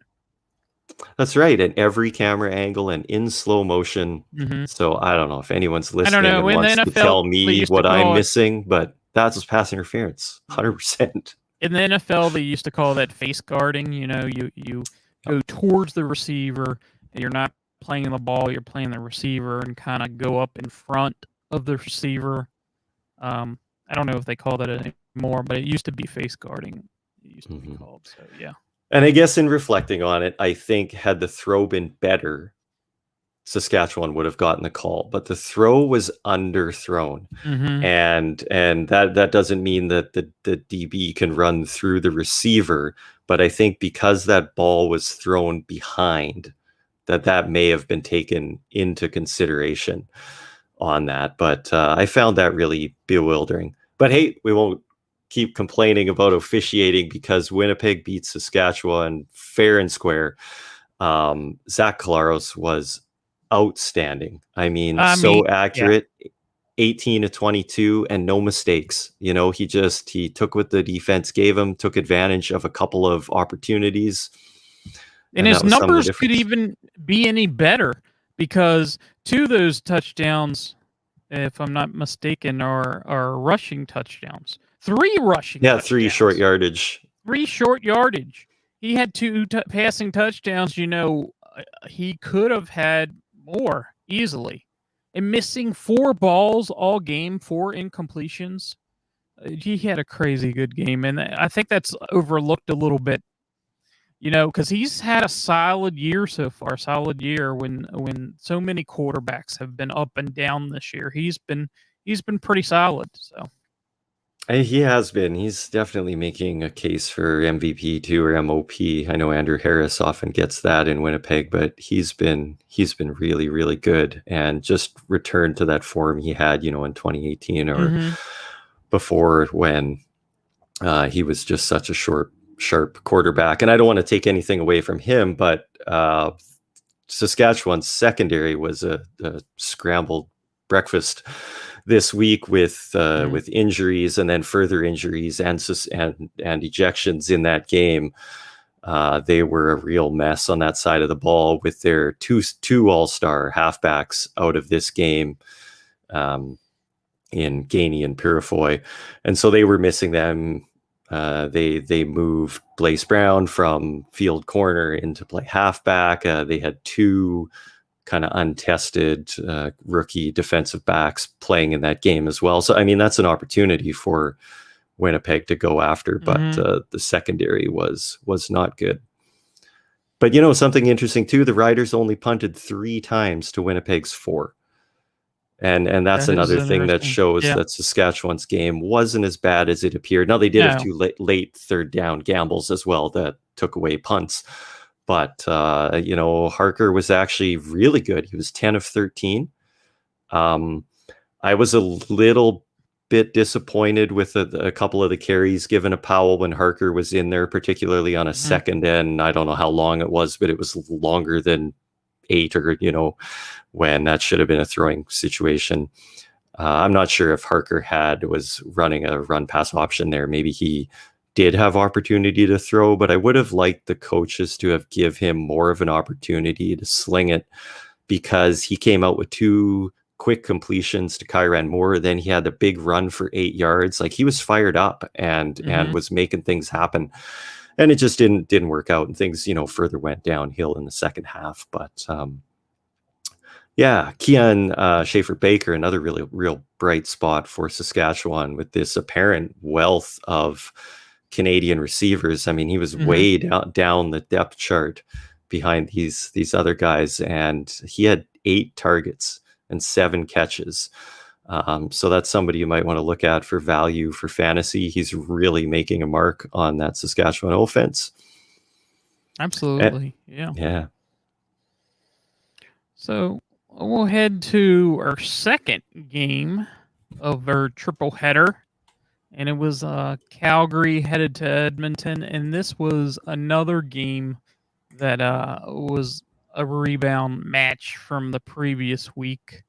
That's right. And every camera angle and in slow motion. Hmm. So I don't know if anyone's I don't listening know. and In the wants to NFL, tell they me used to what I'm call it. missing, but That was pass interference, 100%. In the NFL, they used to call that face guarding. You go towards the receiver. You're not playing the ball. You're playing the receiver and kind of go up in front of the receiver. I don't know if they call that anymore, but it used to be face guarding. It used to be Mhm. called. So yeah. And I guess in reflecting on it, I think had the throw been better, Saskatchewan would have gotten the call, but the throw was underthrown. Mm-hmm. And that doesn't mean that the DB can run through the receiver, but I think because that ball was thrown behind, that may have been taken into consideration on that. But I found that really bewildering. But hey, we won't keep complaining about officiating because Winnipeg beat Saskatchewan fair and square. Zach Collaros was outstanding. I mean, I mean, so yeah. accurate. 18 to 22 and no mistakes. He took what the defense gave him, took advantage of a couple of opportunities, And and that his was some of the numbers could difference. even be any better because two of those touchdowns, if I'm not mistaken, are rushing touchdowns. Three rushing Yeah, 3 short touchdowns. yardage. 3 short yardage. He had 2 passing touchdowns. He could have had more easily. And missing 4 balls all game, 4 incompletions. He had a crazy good game, and I think that's overlooked a little bit, because he's had a solid year so far. Solid year when so many quarterbacks have been up and down this year. He's been pretty solid. So He has been. He's definitely making a case for MVP too, or MOP. I know Andrew Harris often gets that in Winnipeg, but he's been really, really good and just returned to that form he had, in 2018 or hmm before when he was just such a sharp quarterback. And I don't want to take anything away from him, but Saskatchewan's secondary was a scrambled breakfast this week with injuries and then further injuries and ejections in that game. They were a real mess on that side of the ball with their two all-star halfbacks out of this game. In Gainey and Purifoy, and so they were missing them. They moved Blaze Brown from field corner into play halfback. They had two kind of untested rookie defensive backs playing in that game as well. So I mean that's an opportunity for Winnipeg to go after, but hmm the secondary was not good. But something interesting too, the Riders only punted 3 times to Winnipeg's 4. And that's That is another thing that interesting. shows Yeah. that Saskatchewan's game wasn't as bad as it appeared. Now they did have No. 2 late third down gambles as well that took away punts, but Harker was actually really good. He was 10 of 13. Um, I was a little bit disappointed with a couple of the carries given to Powell when Harker was in there, particularly on a Mhm. second end. I don't know how long it was, but it was longer than 8 or when that should have been a throwing situation. I'm not sure if Harker was running a run pass option there. Maybe he did have opportunity to throw, but I would have liked the coaches to have give him more of an opportunity to sling it because he came out with 2 quick completions to Kyran Moore. Then he had the big run for 8 yards. Like he was fired up and Mhm. was making things happen. And it just didn't work out, and things further went downhill in the second half. But yeah, Keon Schaefer-Baker, another really real bright spot for Saskatchewan with this apparent wealth of Canadian receivers. I mean, he was Mhm. way down the depth chart behind these other guys, and he had 8 targets and 7 catches. So that's somebody you might want to look at for value for fantasy. He's really making a mark on that Saskatchewan offense. And, Absolutely. Yeah. yeah. So we'll head to our second game of our triple header, and it was Calgary headed to Edmonton, and this was another game that was a rebound match from the previous week.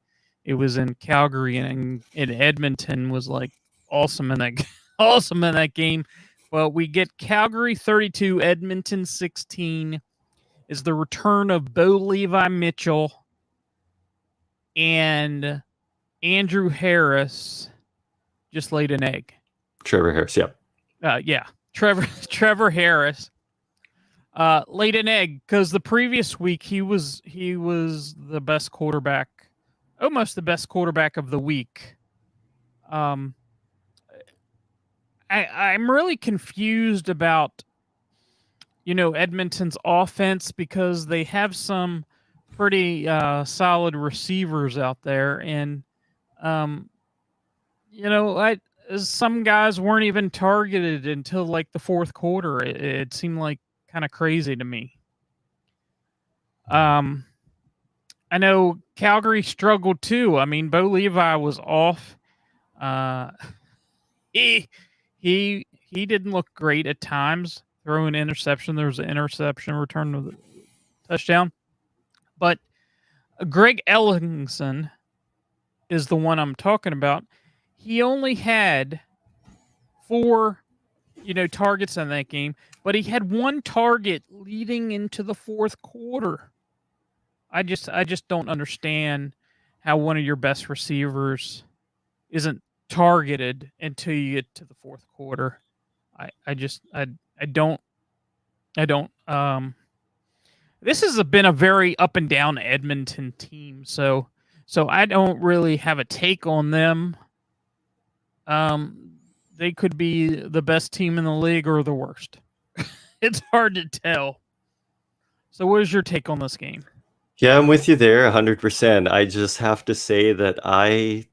It was in Calgary, and Edmonton was like awesome in that awesome in that game. But we get Calgary 32, Edmonton 16. Is the return of Bo Levi Mitchell and Andrew Harris just laid an egg. Trevor Harris. Yeah. Yeah, Trevor Harris laid an egg because the previous week he was the best quarterback, almost the best quarterback of the week. Um, I'm really confused about Edmonton's offense because they have some pretty solid receivers out there, and um, I some guys weren't even targeted until like the fourth quarter. It seemed like kind of crazy to me. Um, I know Calgary struggled too. I mean, Bo Levi was off. Uh, he he didn't look great at times. Throwing an interception, there was an interception return to the touchdown. But Greg Ellingson is the one I'm talking about. He only had four, targets in that game, but he had one target leading into the fourth quarter. I just don't understand how one of your best receivers isn't targeted until you get to the fourth quarter. I just I don't I don't this has been a very up and down Edmonton team, so I don't really have a take on them. They could be the best team in the league or the worst. It's hard to tell. So what is your take on this game? Yeah, I'm with you there 100%. I just have to say that I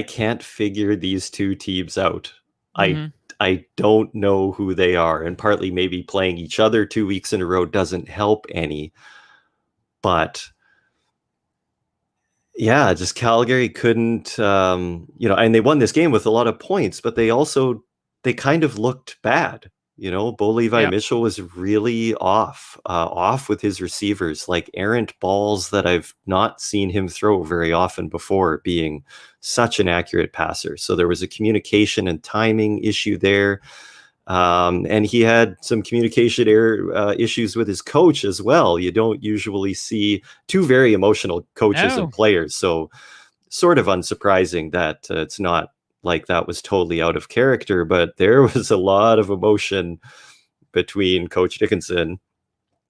can't figure these two teams out. I Mhm. I don't know who they are, and partly maybe playing each other 2 weeks in a row doesn't help any. But yeah, just Calgary couldn't, and they won this game with a lot of points, but they kind of looked bad. Bo Levi Yeah. Mitchell was really off with his receivers, like errant balls that I've not seen him throw very often before, being such an accurate passer. So there was a communication and timing issue there. And he had some communication issues with his coach as well. You don't usually see two very emotional coaches and No. players. So, sort of unsurprising that it's not like that was totally out of character, but there was a lot of emotion between Coach Dickinson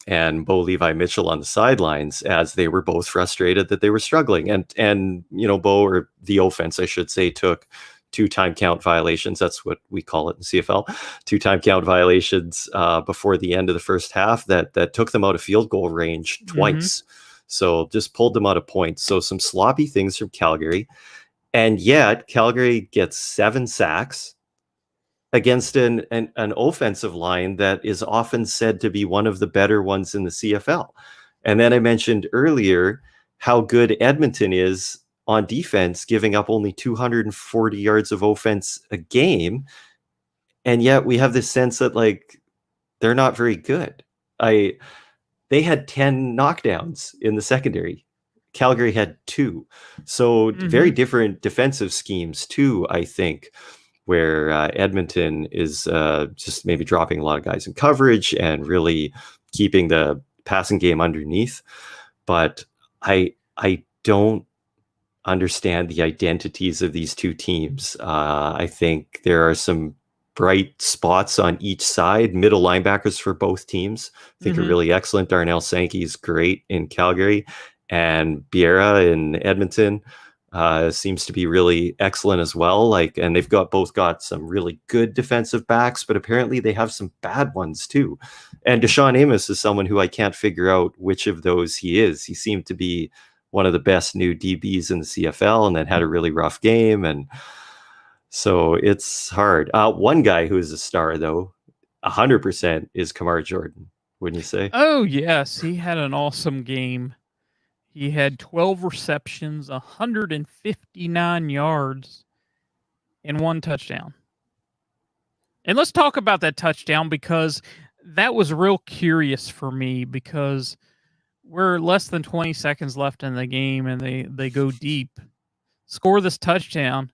and Bo Levi Mitchell on the sidelines as they were both frustrated that they were struggling. And Bo, or the offense, I should say, took two time count violations. That's what we call it in CFL. Two time count violations before the end of the first half that took them out of field goal range Mhm. twice. So just pulled them out of points. So some sloppy things from Calgary. And yet Calgary gets 7 sacks against an offensive line that is often said to be one of the better ones in the CFL. And then I mentioned earlier how good Edmonton is on defense, giving up only 240 yards of offense a game. And yet we have this sense that like they're not very good. I They had 10 knockdowns in the secondary. Calgary had 2. So very Mhm. different defensive schemes too, I think, where Edmonton is just maybe dropping a lot of guys in coverage and really keeping the passing game underneath. But I don't understand the identities of these two teams. I think there are some bright spots on each side. Middle linebackers for both teams, I think, are Mhm. really excellent. Darnell Sankey is great in Calgary, and Biera in Edmonton seems to be really excellent as well. And they've both got some really good defensive backs, but apparently they have some bad ones too. And Deshaun Amos is someone who I can't figure out which of those he is. He seemed to be one of the best new DBs in the CFL, and then had a really rough game. And so it's hard. One guy who is a star, though, 100% is Kamar Jordan, wouldn't you say? Oh, yes, he had an awesome game. He had 12 receptions, 159 yards, and one touchdown. And let's talk about that touchdown because that was real curious for me because we're less than 20 seconds left in the game and they go deep, score this touchdown.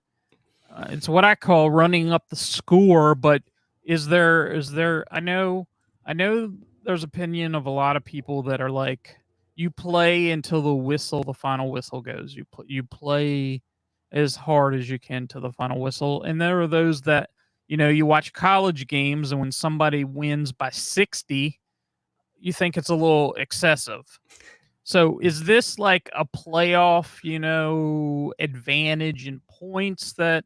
It's what I call running up the score, but is there I know there's opinion of a lot of people that are like you play until the final whistle goes. You play as hard as you can to the final whistle. And there are those that, you watch college games and when somebody wins by 60, you think it's a little excessive. So is this like a playoff, advantage in points that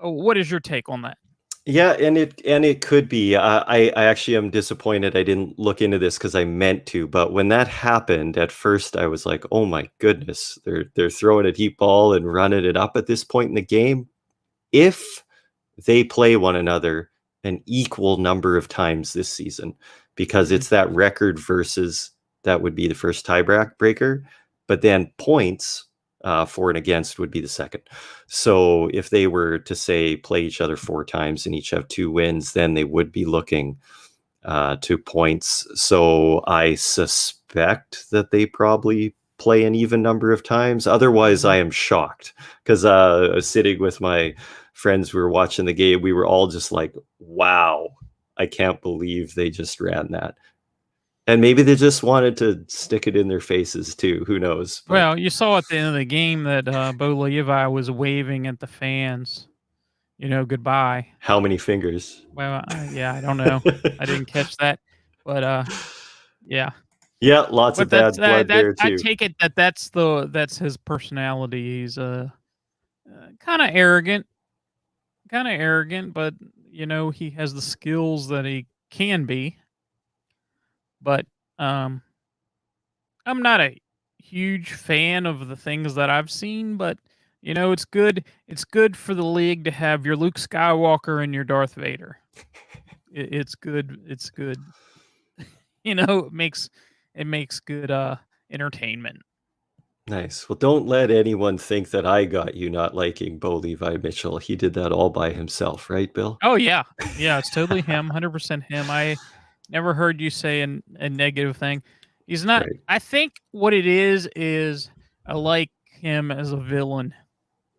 what is your take on that? Yeah, and it could be. I actually am disappointed I didn't look into this because I meant to. But when that happened, at first I was like, "Oh my goodness, they're throwing a deep ball and running it up at this point in the game." If they play one another an equal number of times this season, because Mhm. it's that record versus that would be the first tiebreaker, but then points for and against would be the second. So if they were to say play each other 4 times and each have 2 wins, then they would be looking 2 points. So I suspect that they probably play an even number of times. Otherwise, I Mhm. am shocked because I was sitting with my friends. We were watching the game. We were all just like, wow, I can't believe they just ran that. And maybe they just wanted to stick it in their faces too. Who knows? But Well, you saw at the end of the game that Bo Levi was waving at the fans, goodbye. how many fingers? Well, yeah, I don't know. I didn't catch that, but yeah. Yeah, lots of But that's bad blood that there I too. take it that that's his personality. He's kind of arrogant, but he has the skills that he can be. But um, I'm not a huge fan of the things that I've seen. But it's good. It's good for the league to have your Luke Skywalker and your Darth Vader. It's good. It's good. It makes good entertainment. Nice. Well, don't let anyone think that I got you not liking Bo Levi Mitchell. He did that all by himself, right, Bill? Oh yeah, yeah, it's totally him, 100% him. I never heard you say a negative thing. He's not. Right. I think what it is I like him as a villain.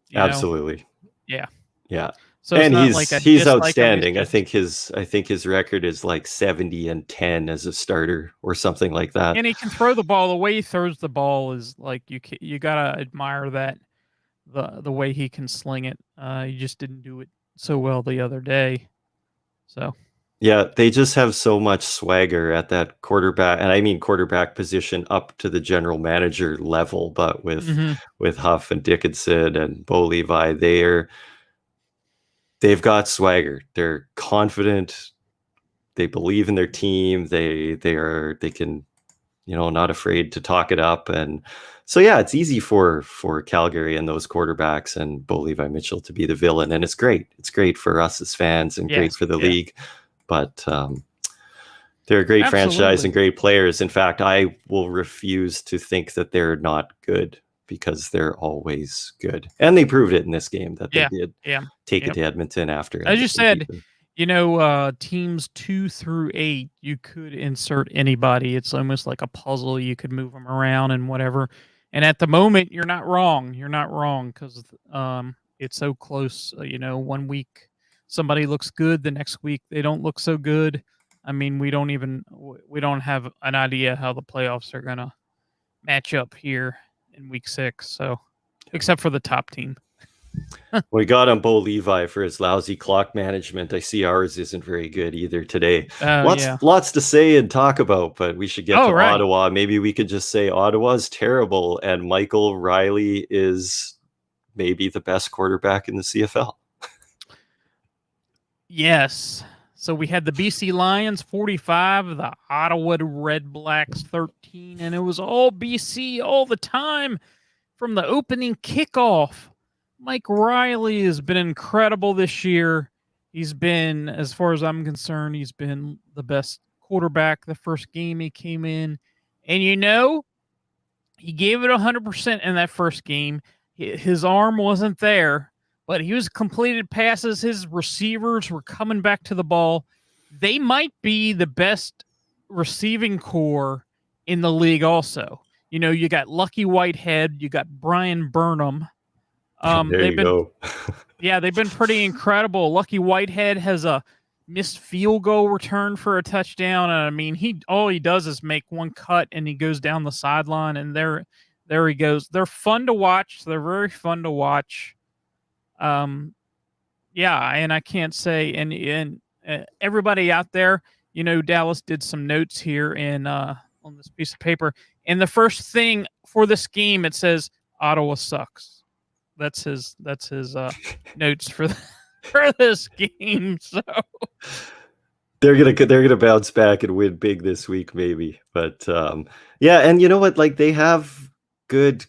You know, Absolutely. yeah. Yeah. So it's And not like he's I he's dislike him. It's outstanding. I just think his record is like 70-10 as a starter or something like that. and he can throw the ball. The way he throws the ball is like you gotta admire that the way he can sling it. He just didn't do it so well the other day. So. Yeah, they just have so much swagger at that quarterback, and I mean quarterback position up to the general manager level, but Mhm. with Huff and Dickinson and Bo Levi, they've got swagger. They're confident. They believe in their team. They can, not afraid to talk it up. And so yeah, it's easy for Calgary and those quarterbacks and Bo Levi Mitchell to be the villain, and it's great. It's great for us as fans and great Yes. for the Yeah. league. But they're a great franchise and Absolutely. great players. In fact, I will refuse to think that they're not good because they're always good. And they proved it in this game that they Yeah. did Yeah. take it Yep. to Edmonton after As you Edmonton beat said, them. teams 2 through 8, you could insert anybody. It's almost like a puzzle. You could move them around and whatever. And at the moment, you're not wrong. You're not wrong because it's so close. One week somebody looks good, the next week they don't look so good. I mean, we don't have an idea how the playoffs are gonna match up here in week 6. So, except for the top team. We got on Bo Levi for his lousy clock management. I see ours isn't very good either today. Oh Lots yeah. lots to say and talk about, but we should get Oh to right. Ottawa. Maybe we could just say Ottawa's terrible and Michael Riley is maybe the best quarterback in the CFL. Yes. So we had the BC Lions 45, the Ottawa Red Blacks 13, and it was all BC all the time from the opening kickoff. Mike Riley has been incredible this year. He's been, as far as I'm concerned, he's been the best quarterback the first game he came in. And he gave it 100% in that first game. His arm wasn't there, but he was completed passes. His receivers were coming back to the ball. They might be the best receiving core in the league also. You got Lucky Whitehead, you got Brian Burnham. There They've you been go. Yeah, they've been pretty incredible. Lucky Whitehead has a missed field goal return for a touchdown. And I mean, all he does is make one cut and he goes down the sideline, and they're there he goes. They're fun to watch. They're very fun to watch. Yeah, and I can't say and everybody out there, Dallas did some notes here in on this piece of paper. And the first thing for this game, it says Ottawa sucks. That's his notes for for this game. So They're gonna bounce back and win big this week, maybe. But yeah, and you know what? Like they have good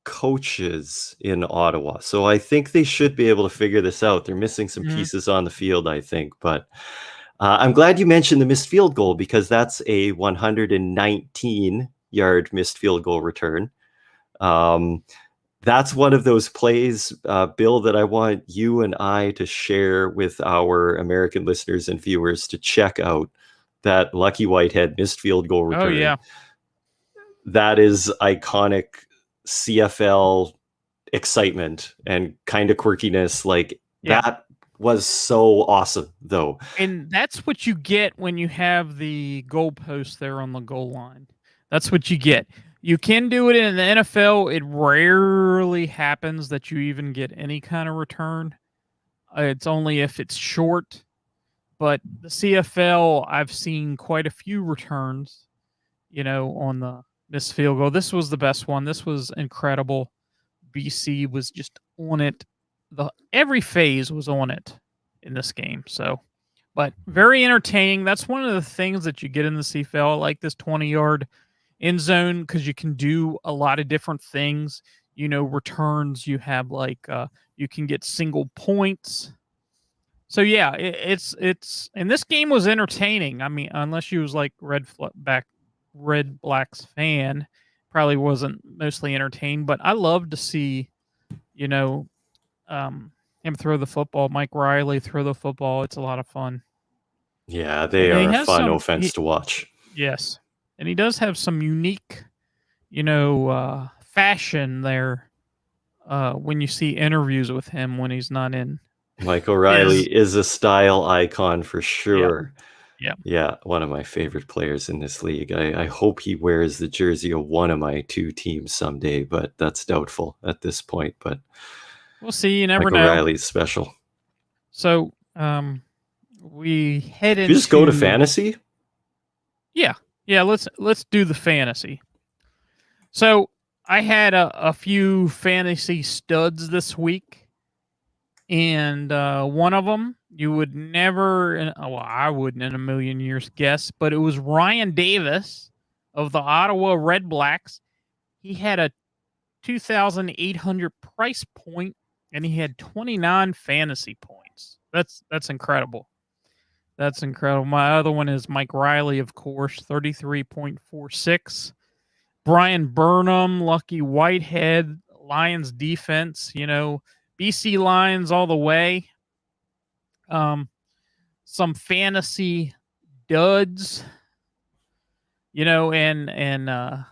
coaches in Ottawa, so I think they should be able to figure this out. They're missing some mhm. pieces on the field, I think. But I'm glad you mentioned the missed field goal because that's a 119-yard missed field goal return. That's one of those plays, Bill, that I want you and I to share with our American listeners and viewers to check out that Lucky Whitehead missed field goal Oh return. yeah. That is iconic CFL excitement and kind of quirkiness. Like Yeah. that was so awesome, though. And that's what you get when you have the goalpost there on the goal line. That's what you get. You can do it in the NFL. It rarely happens that you even get any kind of return. It's only if it's short. But the CFL, I've seen quite a few returns, on the missed field goal. This was the best one. This was incredible. BC was just on it. Every phase was on it in this game. So, but very entertaining. That's one of the things that you get in the CFL. I like this 20-yard end zone because you can do a lot of different things. Returns. You have you can get single points. So yeah, it's and this game was entertaining. I mean, unless you was like Red Blacks fan, probably wasn't mostly entertained. But I love to see, you know, him throw the football. Mike Riley throw the football. It's a lot of fun. Yeah, they And he are a has fun offense to watch. yes, and he does have some unique, fashion there. When you see interviews with him when he's not in Mike O'Reilly his, is a style icon for yeah, sure. yeah. Yeah, one of my favorite players in this league. I hope he wears the jersey of one of my two teams someday, but that's doubtful at this point. But We'll see. You never Mike know. O'Reilly's special. So, we head You just go to into fantasy? yeah, yeah. Let's do the fantasy. So I had a few fantasy studs this week, and one of them you would never, well, I wouldn't in a million years guess, but it was Ryan Davis of the Ottawa Red Blacks. He had a 2,800 price point, and he had 29 fantasy points. That's incredible. That's incredible. My other one is Mike Riley, of course, 33.46. Brian Burnham, Lucky Whitehead, Lions defense, BC Lions all the way. Some fantasy duds, and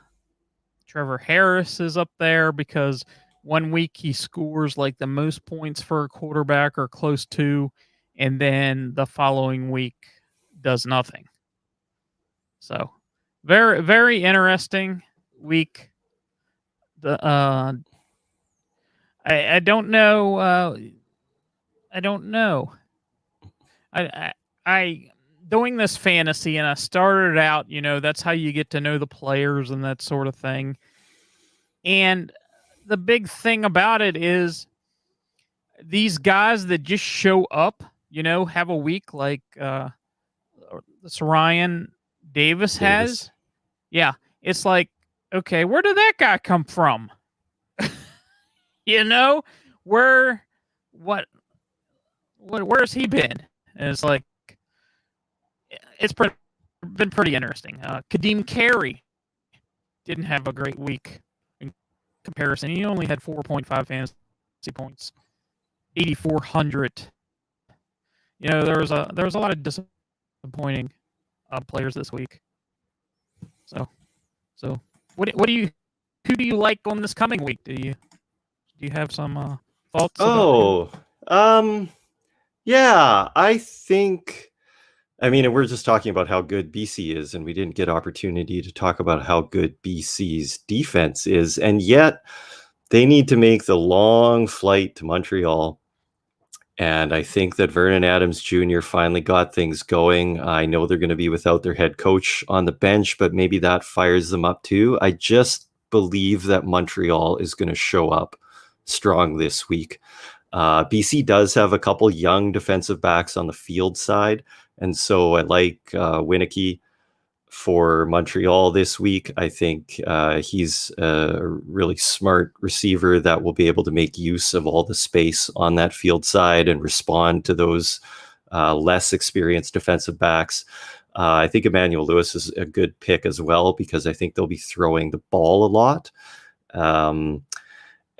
Trevor Harris is up there because one week he scores like the most points for a quarterback or close to, and then the following week does nothing. So very, very interesting week. The I don't know. I don't know. I doing this fantasy, and I started out. That's how you get to know the players and that sort of thing. And the big thing about it is these guys that just show up, have a week like this Ryan Davis has. Yeah, it's like, okay, where did that guy come from? Where, what, where's he been? And it's like, it's been pretty interesting. Kadeem Carey didn't have a great week in comparison. He only had 4.5 fantasy points, 8,400. There was a lot of disappointing players this week. So what do you who do you like on this coming week? Do you have some thoughts about who? Yeah, I think I mean, and we're just talking about how good BC is, and we didn't get opportunity to talk about how good BC's defense is. And yet they need to make the long flight to Montreal. And I think that Vernon Adams Jr. finally got things going. I know they're going to be without their head coach on the bench, but maybe that fires them up too. I just believe that Montreal is going to show up strong this week. BC does have a couple young defensive backs on the field side. And so I like Winicky for Montreal this week. I think he's a really smart receiver that will be able to make use of all the space on that field side and respond to those less experienced defensive backs. I think Emmanuel Lewis is a good pick as well because I think they'll be throwing the ball a lot.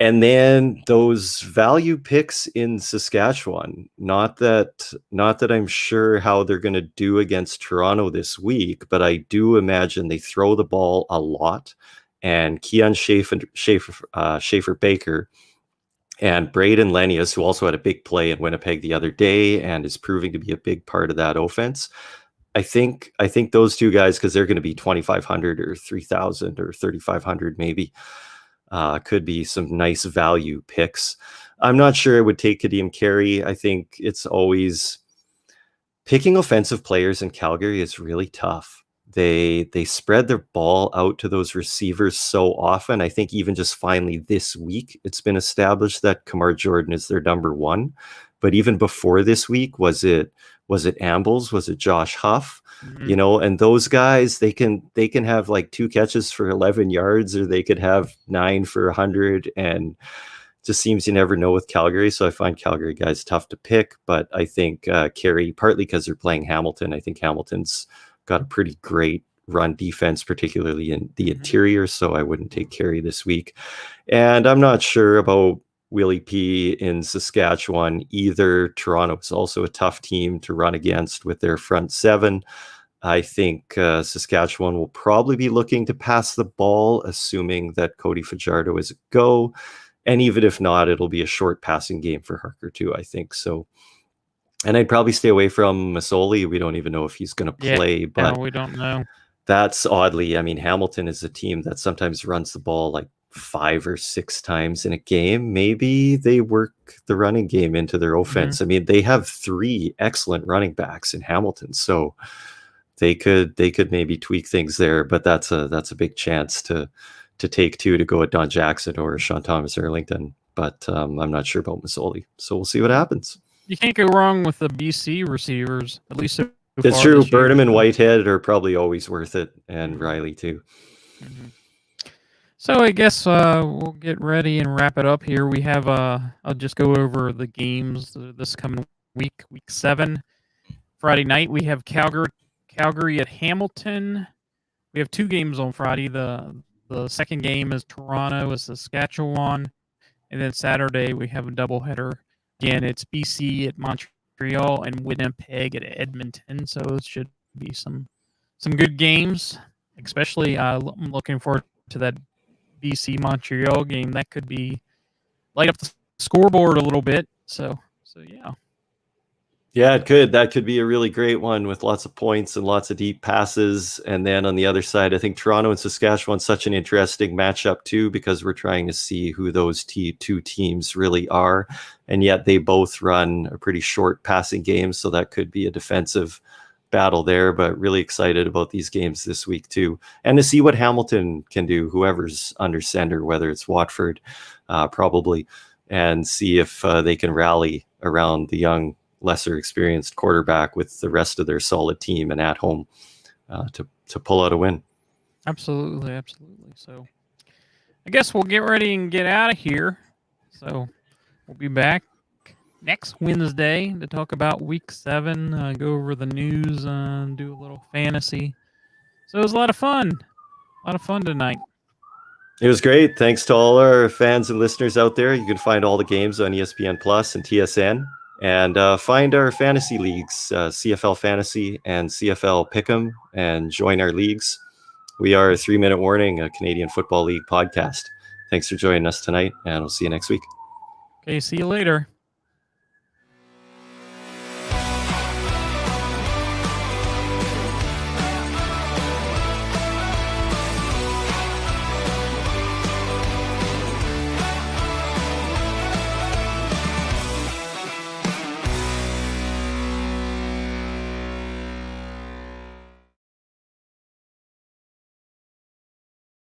And then those value picks in Saskatchewan, not that I'm sure how they're going to do against Toronto this week, but I do imagine they throw the ball a lot. And Keon Schaefer Baker and Braden Lenius, who also had a big play in Winnipeg the other day and is proving to be a big part of that offense. I think those two guys, because they're going to be 2,500 or 3,000 or 3,500 maybe. Could be some nice value picks. I'm not sure I would take Kadeem Carey. I think it's always picking offensive players in Calgary is really tough. They spread their ball out to those receivers so often. I think even just finally this week, it's been established that Kamar Jordan is their number one. But even before this week, was it Ambles? Was it Josh Huff? Mm-hmm. And those guys, they can have like 2 catches for 11 yards, or they could have 9 for 100, and just seems you never know with Calgary. So I find Calgary guys tough to pick, but I think Carey, partly because they're playing Hamilton. I think Hamilton's got a pretty great run defense, particularly in the interior. So I wouldn't take Carey this week. And I'm not sure about Willie P in Saskatchewan either. Toronto is also a tough team to run against with their front seven. I think Saskatchewan will probably be looking to pass the ball, assuming that Cody Fajardo is a go. And even if not, it'll be a short passing game for Harker too, I think. So, and I'd probably stay away from Masoli. We don't even know if he's going to play, but we don't know. That's oddly, I mean, Hamilton is a team that sometimes runs the ball like 5 or 6 times in a game. Maybe they work the running game into their offense. I mean, they have 3 excellent running backs in Hamilton, so they could maybe tweak things there. But that's a big chance to take 2 to go at Don Jackson or Sean Thomas Erlington. But I'm not sure about Masoli, so we'll see what happens. You can't go wrong with the BC receivers, at least. It's true. Burnham and Whitehead are probably always worth it, and Riley too. So I guess we'll get ready and wrap it up here. We have I'll just go over the games this coming week 7. Friday night we have Calgary at Hamilton. We have 2 games on Friday. The second game is Toronto with Saskatchewan, and then Saturday we have a doubleheader. Again, it's BC at Montreal and Winnipeg at Edmonton, so it should be some good games. Especially, I'm looking forward to that BC Montreal game. That could be light up the scoreboard a little bit. So yeah. Yeah, it could. That could be a really great one with lots of points and lots of deep passes. And then on the other side, I think Toronto and Saskatchewan such an interesting matchup too, because we're trying to see who those 2 teams really are. And yet they both run a pretty short passing game, so that could be a defensive battle there. But really excited about these games this week too, and to see what Hamilton can do, whoever's under center, whether it's Watford, probably, and see if they can rally around the young, lesser experienced quarterback with the rest of their solid team and at home to pull out a win. Absolutely. So I guess we'll get ready and get out of here. So we'll be back next Wednesday to talk about week 7, go over the news, and do a little fantasy. So it was a lot of fun tonight. It was great. Thanks to all our fans and listeners out there. You can find all the games on ESPN Plus and TSN. And find our fantasy leagues, CFL Fantasy and CFL Pick'em, and join our leagues. We are 3 Minute Warning, a Canadian Football League podcast. Thanks for joining us tonight, and we'll see you next week. Okay, see you later.